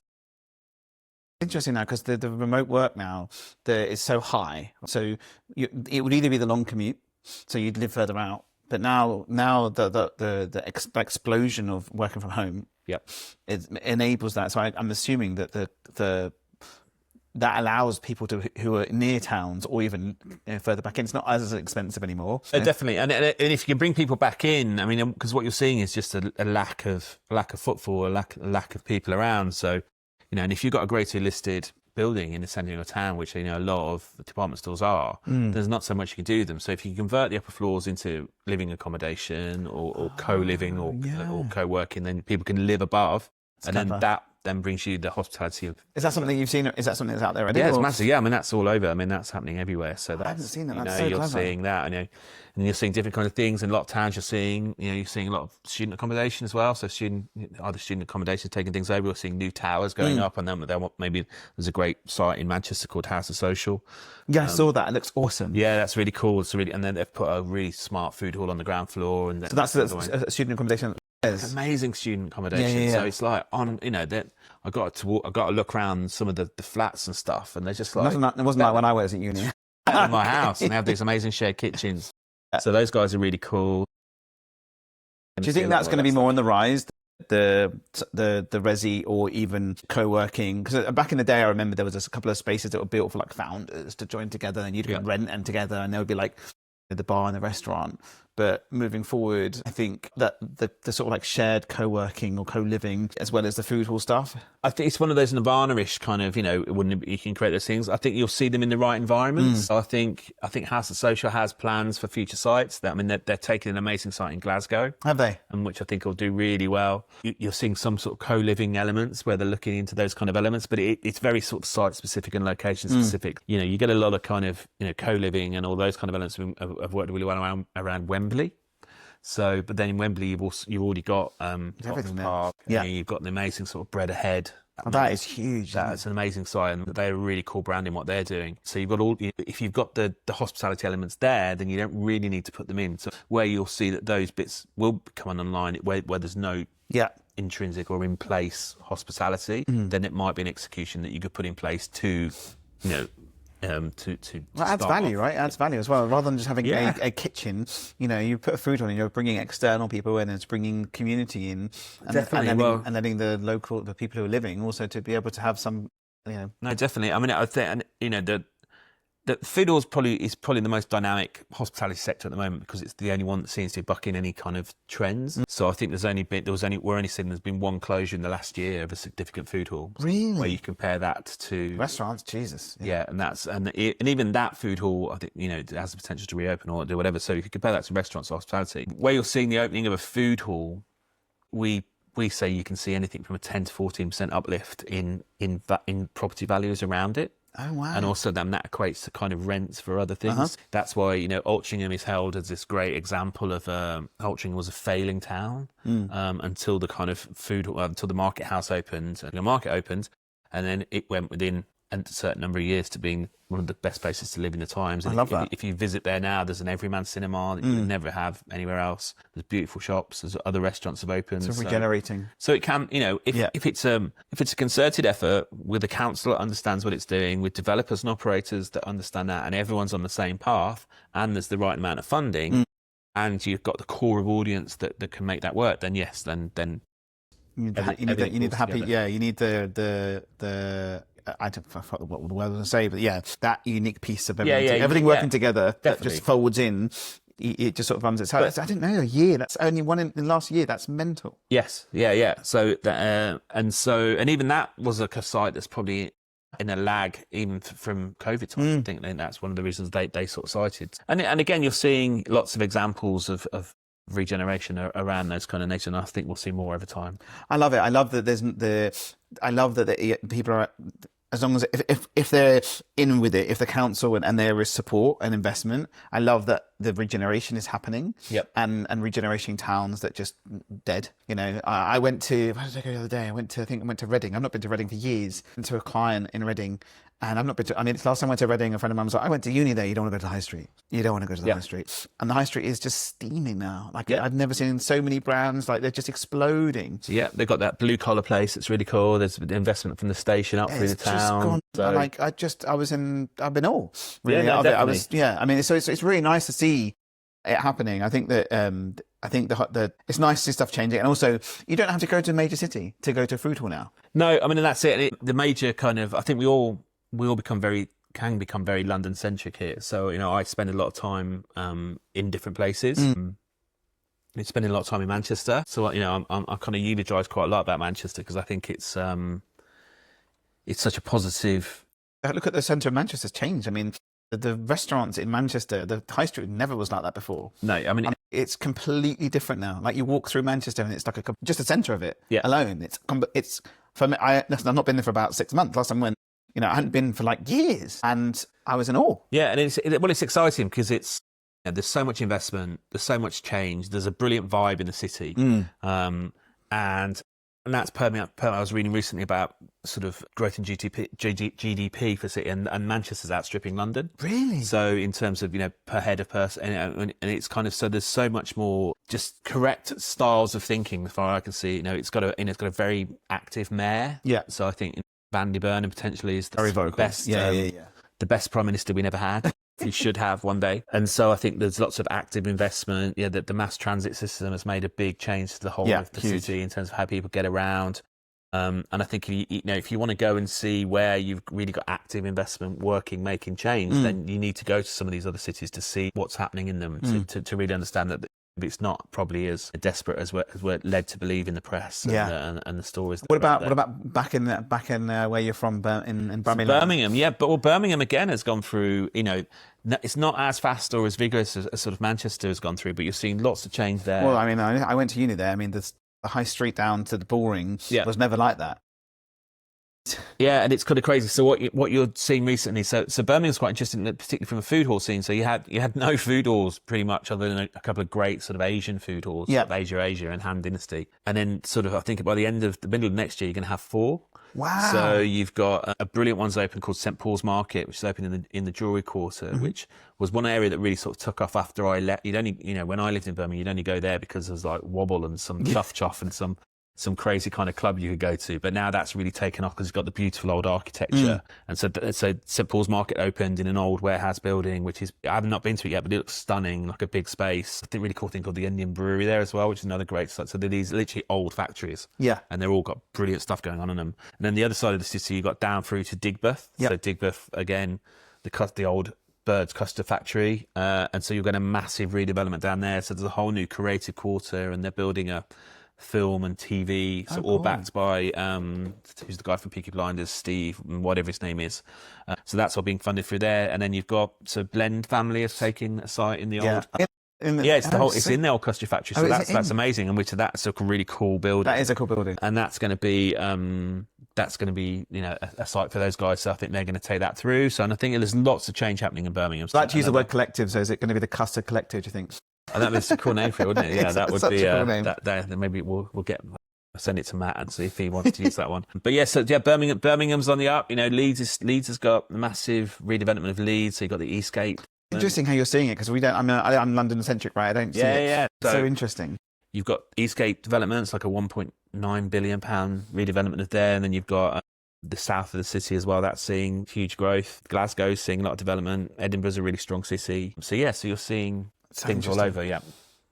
B: Interesting now, because the remote work now is so high. So it would either be the long commute, so you'd live further out. But now the explosion of working from home, it enables that. So I'm assuming that that allows people who are near towns or even further back in. It's not as expensive anymore.
A: Definitely, and if you can bring people back in, I mean, because what you're seeing is just a lack of footfall, a lack of people around. So, you know, and if you've got a greater listed building in the centre of your town, which, you know, a lot of department stores are, there's not so much you can do with them. So if you convert the upper floors into living accommodation or co-living or co-working, then people can live above, and then that then brings you the hospitality of...
B: Is that something you've seen? Is that something that's out there already?
A: Yeah, it's massive. Yeah, I mean, that's all over. I mean, that's happening everywhere. So
B: I haven't seen that. That's
A: so
B: you're
A: clever. Seeing that, and you're seeing different kind of things. In a lot of towns, you're seeing a lot of student accommodation as well. So either student accommodation taking things over, or seeing new towers going up, and then maybe there's a great site in Manchester called House of Social.
B: Yeah, I saw that. It looks awesome.
A: Yeah, that's really cool. And then they've put a really smart food hall on the ground floor, and
B: so that's a student accommodation.
A: Amazing student accommodation. Yeah. So it's like I got to look around some of the flats and stuff, and they're just like...
B: It wasn't like when I was at uni.
A: In my house, and they have these amazing shared kitchens. So those guys are really cool.
B: Do you think that's going to be more on the rise, the resi or even co-working? Because back in the day, I remember there was a couple of spaces that were built for like founders to join together, and you'd rent them together, and there would be like the bar and the restaurant. But moving forward, I think that the sort of like shared co-working or co-living, as well as the food hall stuff,
A: I think it's one of those Nirvana-ish kind of, you know, you can create those things. I think you'll see them in the right environments. So I think House of Social has plans for future sites. I mean, they're taking an amazing site in Glasgow.
B: Have they?
A: And which I think will do really well. You're seeing some sort of co-living elements where they're looking into those kind of elements, but it's very sort of site-specific and location-specific. You know, you get a lot of kind of, you know, co-living and all those kind of elements have worked really well around Wembley. So, but then in Wembley, you've already got
B: everything there.
A: Park. Yeah, you've got the amazing sort of Bread Ahead.
B: That is huge.
A: That's an amazing site, and they're really cool brand in what they're doing. So you've got if you've got the hospitality elements there, then you don't really need to put them in. So where you'll see that those bits will come online, where there's no intrinsic or in place hospitality, then it might be an execution that you could put in place to, you know. Well,
B: adds value, right? It adds value as well. Rather than just having a kitchen, you know, you put a food on and you're bringing external people in, and it's bringing community in, and letting the people who are living also to be able to have some, you know.
A: No, definitely. I mean, I think, and you know, the food hall is probably the most dynamic hospitality sector at the moment, because it's the only one that seems to be bucking any kind of trends. So I think we're only seeing there's been one closure in the last year of a significant food hall.
B: Really?
A: Where you compare that to
B: restaurants, Jesus.
A: Yeah, and even that food hall, I think, you know, it has the potential to reopen or do whatever. So if you compare that to restaurants or hospitality, where you're seeing the opening of a food hall, we say you can see anything from a 10 to 14% uplift in property values around it.
B: Oh, wow.
A: And also then that equates to kind of rents for other things. That's why, you know, Altrincham is held as this great example of Altrincham was a failing town until the kind of until the market house opened, and the market opened, and then it went within a certain number of years to being one of the best places to live in the times. And
B: I love that.
A: If you visit there now, there's an everyman cinema that you would never have anywhere else. There's beautiful shops. There's other restaurants have opened.
B: So regenerating.
A: So it can, you know, if it's a concerted effort with a council that understands what it's doing, with developers and operators that understand that, and everyone's on the same path, and there's the right amount of funding, and you've got the core of audience that can make that work, then yes, then
B: you need the happy, you need the I don't know what the word I was going to say, but yeah, that unique piece of
A: Yeah,
B: everything working together that
A: definitely.
B: just folds in. It just sort of runs itself. I didn't know, a year. That's only one in the last year. That's mental.
A: Yes, yeah. So and even that was a site that's probably in a lag even from COVID time. I think that's one of the reasons they sort of cited. And again, you're seeing lots of examples of regeneration around those kind of nature, and I think we'll see more over time.
B: I love it. I love that people are, as long as if they're in with it, if the council and there is support and investment. I love that the regeneration is happening.
A: Yep.
B: And regeneration towns that just dead. You know, I went to, where did I go the other day? I went to Reading. I've not been to Reading for years. Went to a client in Reading. And I've not been to, I mean, last time I went to Reading, a friend of mine was like, I went to uni there. You don't want to go to the high street. You don't want to go to the high street. And the high street is just steaming now. Like, I've never seen so many brands, like, they're just exploding.
A: So, yeah, they've got that blue collar place. It's really cool. There's investment from the station up through the town.
B: So. Like, I've been all really.
A: Yeah, no,
B: definitely. I mean, it's really nice to see it happening. I think that, it's nice to see stuff changing. And also, you don't have to go to a major city to go to a food hall now.
A: No, I mean, and that's it. The major kind of, I think we all can become very London centric here. So, you know, I spend a lot of time in different places. I'm spending a lot of time in Manchester. So, you know, I kind of eulogise quite a lot about Manchester because I think it's such a positive.
B: Look at the centre of Manchester's changed. I mean, the restaurants in Manchester, the high street never was like that before.
A: No, I mean,
B: it's completely different now. Like, you walk through Manchester and it's like just the centre of it alone. It's for me. I've not been there for about 6 months. Last time I went, you know, I hadn't been for like years, and I was in awe. Yeah,
A: and it's exciting because there's so much investment, there's so much change, there's a brilliant vibe in the city, and that's permeating. I was reading recently about sort of growth in GDP for city, and Manchester's outstripping London.
B: Really?
A: So in terms of, you know, per head of person, and it's kind of, so there's so much more just correct styles of thinking as far as I can see. You know, it's got a very active mayor.
B: Yeah.
A: So I think Van der Bellen potentially is
B: very vocal.
A: Best. The best prime minister we never had. He should have one day. And so I think there's lots of active investment. Yeah, the mass transit system has made a big change to the whole of the city in terms of how people get around. And I think if you want to go and see where you've really got active investment working, making change, then you need to go to some of these other cities to see what's happening in them, to really understand that it's not probably as desperate as we're led to believe in the press and the stories.
B: What about back in where you're from, in Birmingham?
A: Birmingham, but Birmingham again has gone through. You know, it's not as fast or as vigorous as sort of Manchester has gone through, but you're seeing lots of change there.
B: Well, I mean, I went to uni there. I mean, the high street down to the Bullring was never like that.
A: Yeah, and it's kind of crazy. So what you're seeing recently, so Birmingham's quite interesting, particularly from a food hall scene. So you had no food halls pretty much, other than a couple of great sort of Asian food halls, sort of Asia and Han Dynasty. And then sort of, I think by the middle of next year, you're going to have 4.
B: Wow!
A: So you've got a brilliant one's open called St Paul's Market, which is open in the Jewellery Quarter, which was one area that really sort of took off after I left. You'd only, you know, when I lived in Birmingham, you'd only go there because there's like Wobble and some chuff and some crazy kind of club you could go to. But now that's really taken off because it's got the beautiful old architecture. And so St Paul's Market opened in an old warehouse building, which is, I have not been to it yet, but it looks stunning, like a big space. I think really cool thing called the Indian Brewery there as well, which is another great site. So they're these literally old factories. Yeah. And they're all got brilliant stuff going on in them. And then the other side of the city, you got down through to Digbeth. Yep. So Digbeth, again, the old Bird's Custard Factory. And so you're getting a massive redevelopment down there. So there's a whole new creative quarter, and they're building a film and TV, so all backed by who's the guy from Peaky Blinders, Steve, whatever his name is. So that's all being funded through there. And then you've got Blend family has taken a site in the old. It's in the old custard factory. So that's amazing. And that's a really cool building. That is a cool building. And that's going to be you know, a site for those guys. So I think they're going to take that through. So, and I think there's lots of change happening in Birmingham.
B: I'd like to use the word collective. So is it going to be the Custard Collective, do you think?
A: Oh, that was a cool name for it, wouldn't it? Yeah, that would be.
B: Cool name.
A: Then maybe we'll send it to Matt and see if he wants to use that one. But Birmingham's on the up. You know, Leeds has got a massive redevelopment of Leeds. So you've got the Eastgate. Interesting
B: how you're seeing it, because we don't. I'm London centric, right? I don't see it. Yeah. So interesting.
A: You've got Eastgate developments, like a £1.9 billion redevelopment of there, and then you've got the south of the city as well. That's seeing huge growth. Glasgow's seeing a lot of development. Edinburgh's a really strong city. So you're seeing things all over. Yeah.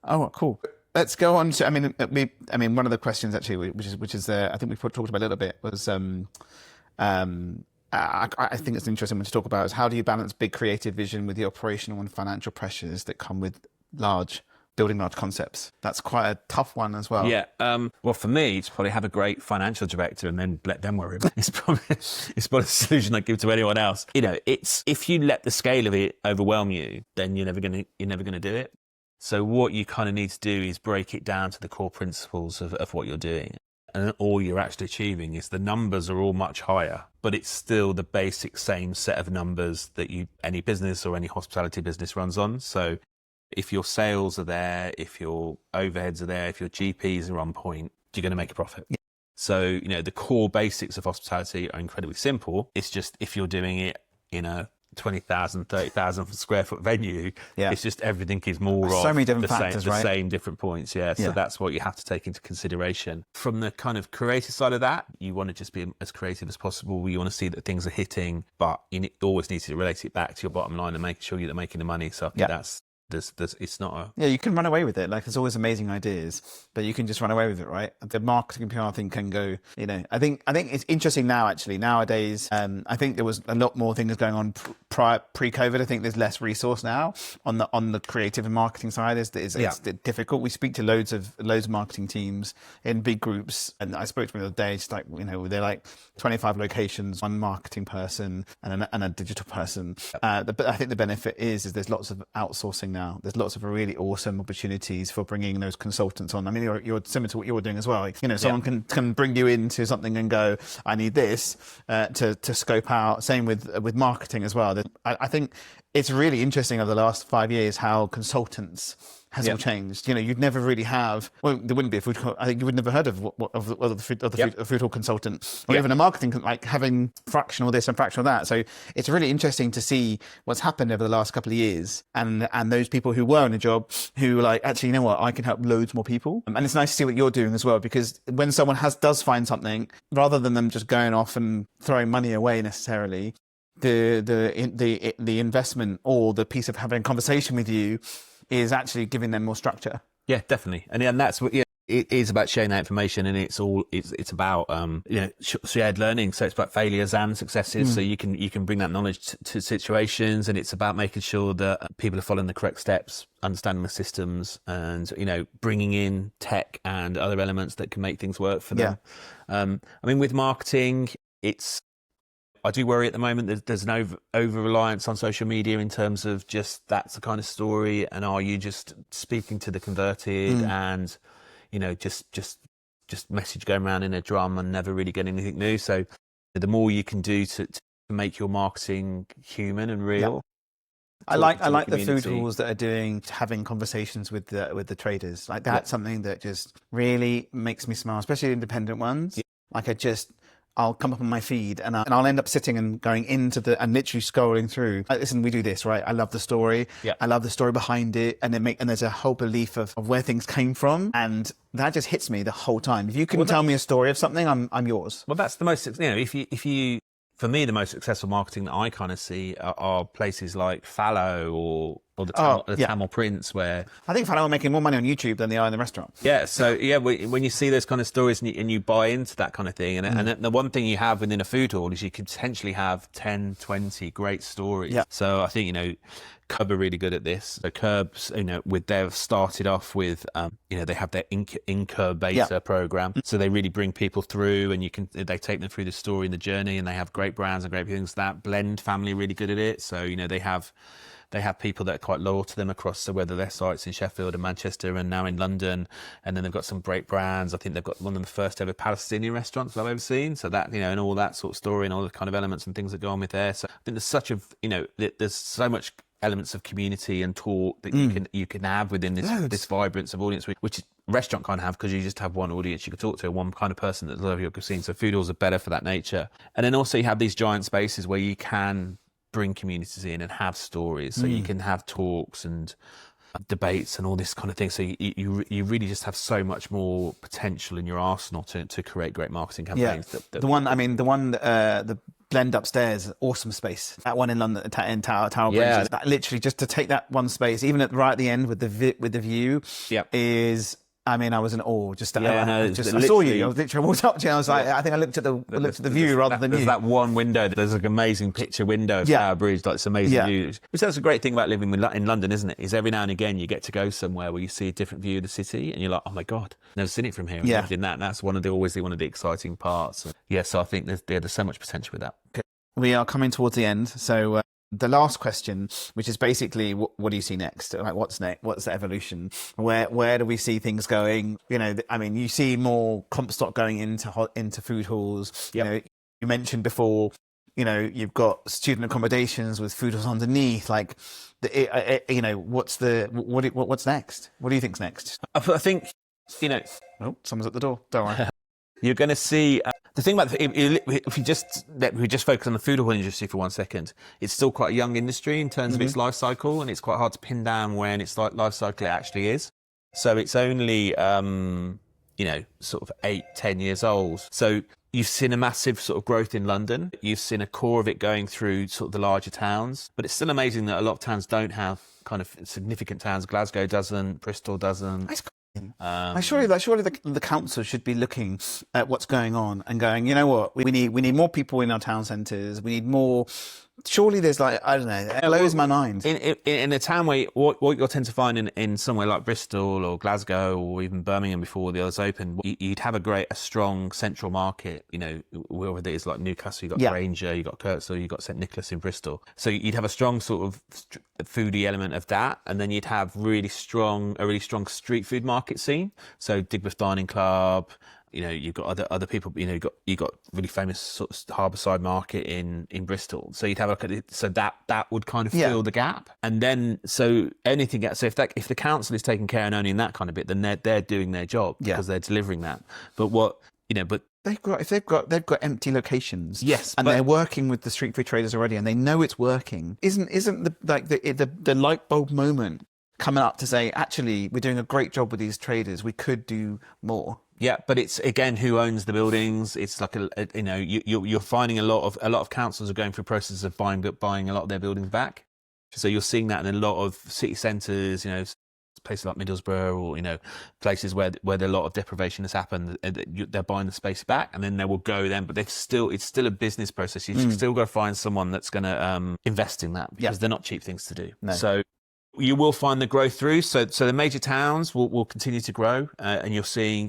B: Oh, cool. Let's go on to. I mean, one of the questions actually, which is I think we talked about a little bit, was I think it's an interesting one to talk about is how do you balance big creative vision with the operational and financial pressures that come with building large concepts? That's quite a tough one as well.
A: Yeah. Well, for me, it's probably have a great financial director and then let them worry about it. It's probably a solution I give to anyone else. It's if you let the scale of it overwhelm you, then you're never gonna do it. So what you kind of need to do is break it down to the core principles of what you're doing. And all you're actually achieving is the numbers are all much higher, but it's still the basic same set of numbers that any business or any hospitality business runs on. So if your sales are there, if your overheads are there, if your GPs are on point, you're going to make a profit. Yeah. So, the core basics of hospitality are incredibly simple. It's just if you're doing it in a 20,000, 30,000 square foot venue, it's just everything is more
B: so many different factors,
A: the same different points. Yeah. So that's what you have to take into consideration. From the kind of creative side of that, you want to just be as creative as possible. You want to see that things are hitting, but you always need to relate it back to your bottom line and make sure you're making the money. So I think that's it's not
B: you can run away with it. Like there's always amazing ideas, but you can just run away with it, right? The marketing PR thing can go, I think it's interesting now, actually. Nowadays, I think there was a lot more things going on pre-COVID. I think there's less resource now on the creative and marketing side. It's difficult. We speak to loads of marketing teams in big groups, and I spoke to them the other day, just like, they're like 25 locations, one marketing person and a digital person. But I think the benefit is there's lots of outsourcing now. There's lots of really awesome opportunities for bringing those consultants on. I mean, you're similar to what you're doing as well. Someone can bring you into something and go, I need this to scope out. Same with marketing as well. I think it's really interesting over the last 5 years how consultants has all changed. You'd never really have. Well, there wouldn't be a food. I think you would never heard of the food hall consultant, or even a marketing like having fractional this and fractional that. So it's really interesting to see what's happened over the last couple of years, and those people who were in a job who like actually, you know what, I can help loads more people. And it's nice to see what you're doing as well, because when someone does find something, rather than them just going off and throwing money away necessarily, the investment or the piece of having a conversation with you is actually giving them more structure.
A: Yeah, definitely. And that's what, it is about sharing that information, and it's about, shared learning. So it's about failures and successes. So you can bring that knowledge to situations, and it's about making sure that people are following the correct steps, understanding the systems, and, bringing in tech and other elements that can make things work for them. I mean, with marketing, I do worry at the moment there's an over-reliance on social media in terms of just that's the kind of story, and are you just speaking to the converted and, just message going around in a drum and never really getting anything new. So the more you can do to make your marketing human and real.
B: I like the food halls that are having conversations with the traders. Like that's something that just really makes me smile, especially independent ones. Like I'll come up on my feed and I'll end up sitting and going into and literally scrolling through. Listen, we do this, right? I love the story. I love the story behind it. And there's a whole belief of where things came from. And that just hits me the whole time. If you can tell me a story of something, I'm yours.
A: Well, that's the most, if you, for me, the most successful marketing that I kind of see are places like Fallow or the Tamil Prince, where
B: I think Fallow are making more money on YouTube than they are in the restaurant.
A: Yeah, so when you see those kind of stories and you buy into that kind of thing, and the one thing you have within a food hall is you could potentially have 10, 20 great stories. So I think Curb are really good at this. So Curbs, they've started off with, they have their incubator program. So they really bring people through, and they take them through the story and the journey, and they have great brands and great things. That Blend family are really good at it. So they have people that are quite loyal to them across, so whether their sites in Sheffield and Manchester and now in London, and then they've got some great brands. I think they've got one of the first ever Palestinian restaurants I've ever seen. So that, and all that sort of story and all the kind of elements and things that go on with there. So I think there's so much elements of community and talk that you can have within this vibrance of audience, which restaurant can't have, because you just have one audience you can talk to, one kind of person that's love your cuisine. So food halls are better for that nature. And then also you have these giant spaces where you can bring communities in and have stories, so you can have talks and debates and all this kind of thing. So you really just have so much more potential in your arsenal to create great marketing campaigns.
B: The Blend upstairs, awesome space. That one in London, in Tower Bridge, that literally just to take that one space, even right at the end with the view, is I mean, I was in awe. Just,
A: Yeah, no,
B: I saw you. I was literally walked up to you. I was like, I think I looked at the view rather than
A: there's
B: you.
A: that one window. There's like an amazing picture window of Tower Bridge. Like, it's amazing view. Which that's a great thing about living in London, isn't it? Is every now and again you get to go somewhere where you see a different view of the city, and you're like, oh my god, never seen it from here.
B: Yeah.
A: I've lived in that. And that's always one of the exciting parts. Yeah, so I think there's so much potential with that.
B: Okay. We are coming towards the end, so. The last question, which is basically, what do you see next? Like, what's next? What's the evolution? Where do we see things going? You know, I mean, you see more comp stock going into food halls. You know, you mentioned before, you know, you've got student accommodations with food halls underneath. Like, you know, what's next? What do you think's next?
A: I think, you know,
B: oh, someone's at the door. Don't worry.
A: You're going to see the thing about if we just focus on the food hall industry for 1 second, it's still quite a young industry in terms of its life cycle, and it's quite hard to pin down when its life cycle it actually is. So it's only you know, sort of 8-10 years old. So you've seen a massive sort of growth in London. You've seen a core of it going through sort of the larger towns, but it's still amazing that a lot of towns don't have kind of significant towns. Glasgow doesn't, Bristol doesn't.
B: Surely the council should be looking at what's going on and going, you know what, we need more people in our town centres. We need more. Surely there's like, I don't know, it blows my mind.
A: In a town where what you'll tend to find in somewhere like Bristol or Glasgow or even Birmingham before the others open, you'd have a strong central market. You know, whether it is like Newcastle, you've got Granger, you've got Kirkstall, you've got St Nicholas in Bristol. So you'd have a strong sort of foodie element of that, and then you'd have a really strong street food market scene. So Digbeth Dining Club. You know, you've got other people. You know, you got really famous sort of Harbourside Market in Bristol. So you'd have a look at it. So that would kind of fill the gap. And then so anything else. So if the council is taking care and owning that kind of bit, then they're doing their job because they're delivering that. But they've got empty locations.
B: Yes, and they're working with the street food traders already, and they know it's working. Isn't the light bulb moment coming up to say, actually, we're doing a great job with these traders. We could do more.
A: Yeah, but it's again who owns the buildings. It's like you're finding a lot of councils are going through processes of buying a lot of their buildings back. So you're seeing that in a lot of city centres. You know, places like Middlesbrough, or you know, places where a lot of deprivation has happened. They're buying the space back, and then they will go then. But it's still a business process. You've still got to find someone that's going to invest in that, because they're not cheap things to do. No. So you will find the growth through. So the major towns will continue to grow, and you're seeing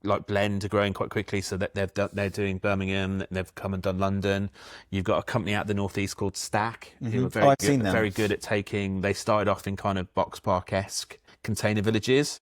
A: like Blend are growing quite quickly. So that they're doing Birmingham. They've come and done London. You've got a company out the northeast called Stack, who are very good at taking. They started off in kind of Box Park-esque container villages,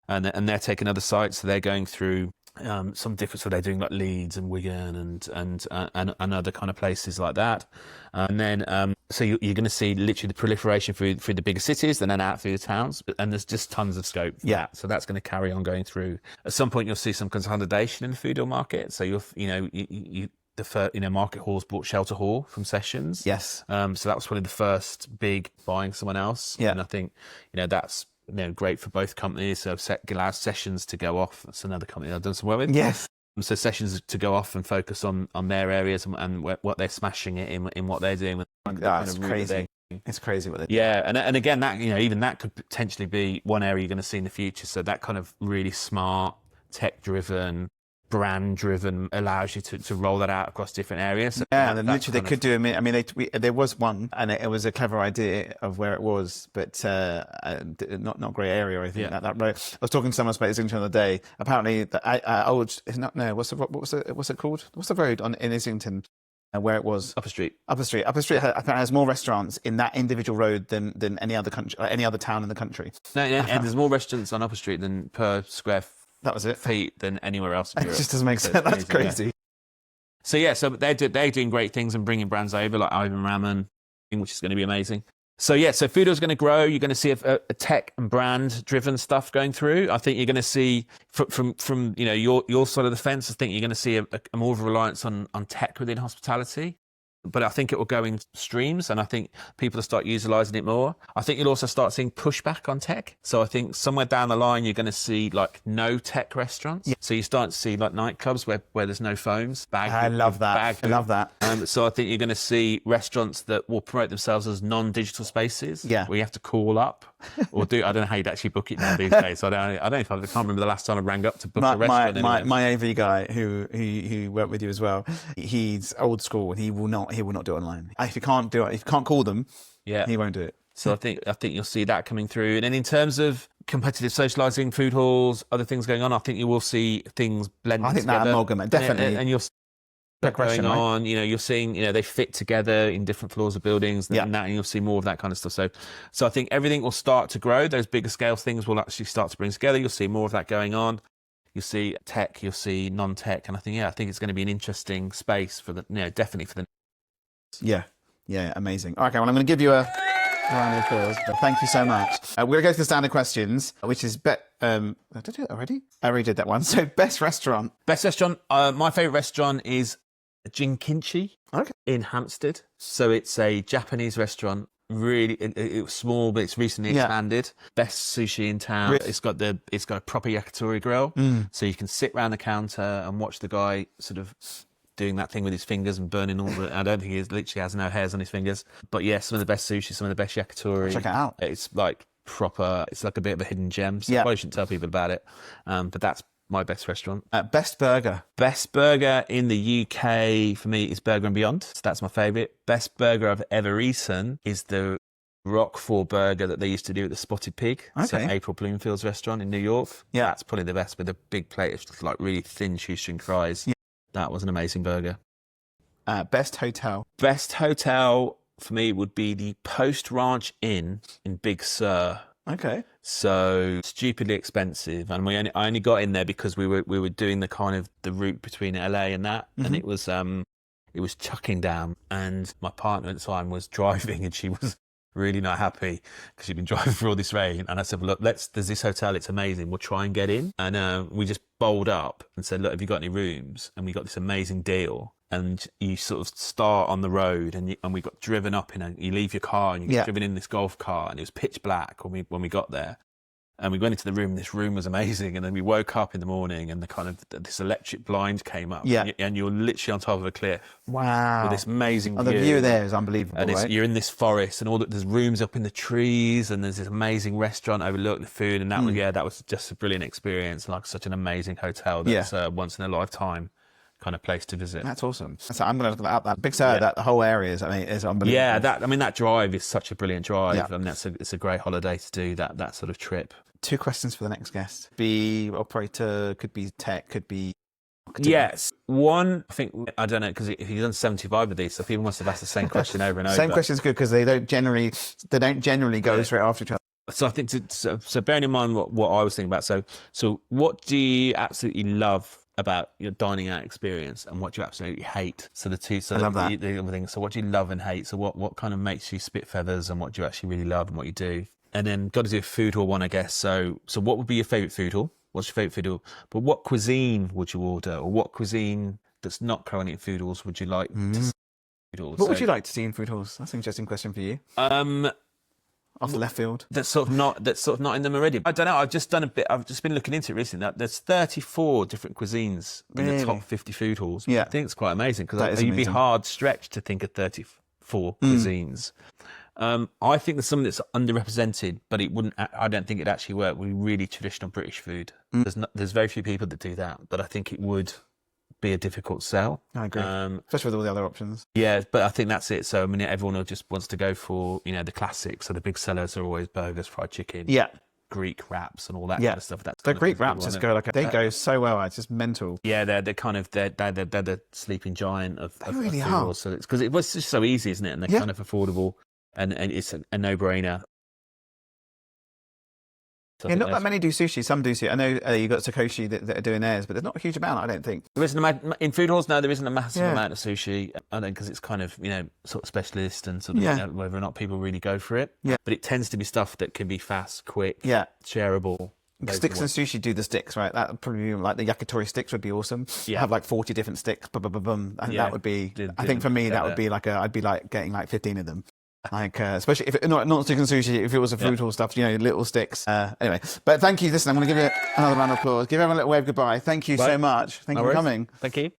A: and they're taking other sites. So they're going through some different. So they're doing like Leeds and Wigan and other kind of places like that. And then so you're going to see literally the proliferation through the bigger cities, and then out through the towns. And there's just tons of scope for that. So that's going to carry on going through. At some point, you'll see some consolidation in the food hall market. So Market Hall's bought Shelter Hall from Sessions.
B: Yes.
A: So that was probably the first big buying someone else. Yeah. And I think that's great for both companies. So allows Sessions to go off. That's another company I've done some work with.
B: Yes.
A: So Sessions to go off and focus on their areas and what they're smashing it in what they're doing.
B: That's crazy. It's crazy what they do.
A: Yeah, and again, that even that could potentially be one area you're going to see in the future. So that kind of really smart, tech-driven, brand-driven allows you to roll that out across different areas. So
B: and then literally they could do. I mean, there was one, and it was a clever idea of where it was, but not great area. I think that road. I was talking to someone about Islington the other day. Apparently, what's it called? What's the road in Islington? Where it was
A: Upper Street
B: has more restaurants in that individual road than any other country, any other town in the country.
A: No, and there's more restaurants on Upper Street than per square feet than anywhere else in Europe.
B: It just doesn't make sense. That's crazy.
A: Yeah. So they're doing great things and bringing brands over like Ivan Ramen, which is going to be amazing. So food is going to grow. You're going to see a tech and brand driven stuff going through. I think you're going to see from your side of the fence. I think you're going to see a more of a reliance on tech within hospitality. But I think it will go in streams, and I think people will start utilising it more. I think you'll also start seeing pushback on tech. So I think somewhere down the line, you're going to see like no tech restaurants. Yeah. So you start to see like nightclubs where there's no phones.
B: I love that.
A: So I think you're going to see restaurants that will promote themselves as non-digital spaces.
B: Yeah.
A: Where you have to call up. or do. I don't know how you'd actually book it now these days. So I don't know if I can't remember the last time I rang up to book a restaurant.
B: My AV guy who worked with you as well, he's old school and he will not do it online. If you can't do it, if you can't call them, he won't do it.
A: So I think you'll see that coming through. And then in terms of competitive socialising, food halls, other things going on, I think you will see things blended together.
B: I think that amalgamate, definitely.
A: And you'll see that going on. You know, you're seeing, you know, they fit together in different floors of buildings and you'll see more of that kind of stuff. So I think everything will start to grow. Those bigger scale things will actually start to bring together. You'll see more of that going on. You'll see tech, you'll see non-tech. And I think it's going to be an interesting space for definitely for the...
B: Yeah, amazing. Okay, well, I'm going to give you a round of applause. But thank you so much. We're going to go to the standard questions, which is did I do it already? I already did that one. So best restaurant.
A: My favourite restaurant is Jinkinchi in Hampstead. So it's a Japanese restaurant. Really, it was small, but it's recently expanded. Best sushi in town. Really? It's got a proper yakitori grill, so you can sit around the counter and watch the guy sort of doing that thing with his fingers and burning all the... I don't think he literally has no hairs on his fingers. But yeah, some of the best sushi, some of the best yakitori.
B: Check it out.
A: It's like proper... It's like a bit of a hidden gem. So I probably shouldn't tell people about it. But that's my best restaurant.
B: Best burger.
A: Best burger in the UK for me is Burger and Beyond. So that's my favourite. Best burger I've ever eaten is the Roquefort burger that they used to do at the Spotted Pig. So April Bloomfield's restaurant in New York. Yeah. That's probably the best, with a big plate of like really thin shoestring fries. Yeah. That was an amazing burger.
B: Best hotel.
A: Best hotel for me would be the Post Ranch Inn in Big Sur.
B: Okay.
A: So stupidly expensive, and I only got in there because we were doing the kind of the route between LA and that, and it was chucking down, and my partner at the time was driving, and she was really not happy because she'd been driving through all this rain. And I said, well, look, there's this hotel, it's amazing, we'll try and get in. And we just bowled up and said, look, have you got any rooms? And we got this amazing deal. And you sort of start on the road, and we got driven up you leave your car and you get driven in this golf car, and it was pitch black when we got there. And we went into the room, and this room was amazing. And then we woke up in the morning, and this electric blind came up. Yeah. And you're literally on top of a cliff.
B: Wow.
A: With this amazing view.
B: The view there is unbelievable,
A: and you're in this forest, and there's rooms up in the trees, and there's this amazing restaurant overlooking the food. And that was just a brilliant experience, like such an amazing hotel that's once in a lifetime kind of place to visit.
B: That's awesome. So I'm going to look at that Big Sur. That whole area is unbelievable.
A: Yeah, that drive is such a brilliant drive. Yeah. I mean, it's a great holiday to do that sort of trip.
B: 2 questions for the next guest. Be operator, could be tech, could be marketing.
A: Yes. One, I think, I don't know, because he's done 75 of these, so people must have asked the same question over and over.
B: Same question's good because they don't generally go straight after each other.
A: So I think so bearing in mind what I was thinking about, so what do you absolutely love about your dining out experience, and what do you absolutely hate? So the two, so I love that. The other thing, so what do you love and hate? So what kind of makes you spit feathers, and what do you actually really love and what you do? And then got to do a food hall one, I guess. So what would be your favourite food hall? What's your favourite food hall? But what cuisine would you order, or what cuisine that's not currently in food halls would you like to see in food halls?
B: What would you like to see in food halls? That's an interesting question for you. Off the left field.
A: That's sort of not in them already. I don't know. I've just been looking into it recently. There's 34 different cuisines in the top 50 food halls. Yeah. I think it's quite amazing, because you'd be hard stretched to think of 34 cuisines. I think there's something that's underrepresented, but I don't think it'd actually work with really traditional British food. There's very few people that do that, but I think it would be a difficult sell.
B: I agree, especially with all the other options.
A: Yeah, but I think that's it. So I mean, everyone just wants to go for the classics. So the big sellers are always burgers, fried chicken, Greek wraps, and all that kind of stuff. That's
B: the Greek wraps just go they go so well. It's just mental.
A: Yeah, they're the sleeping giant of
B: really are.
A: So it's because it was just so easy, isn't it? And they're kind of affordable, and it's a no-brainer.
B: Yeah, not that many do sushi. Some do sushi. I know you got Saatchi that are doing theirs, but there's not a huge amount, I don't think.
A: There isn't in food halls. No, there isn't a massive amount of sushi. I don't, because it's kind of sort of specialist, and sort of whether or not people really go for it. Yeah, but it tends to be stuff that can be fast, quick, shareable.
B: Sticks and sushi do the sticks, right? That would probably be like the yakitori sticks would be awesome. Yeah, have like 40 different sticks. I think that would be. I think for me that would be like I'd be like getting like 15 of them. Like, especially if not sticks and sushi, if it was a food hall stuff, little sticks. Anyway, but thank you. Listen, I'm going to give you another round of applause. Give everyone a little wave goodbye. Thank you so much. Thank you for coming.
A: Thank you.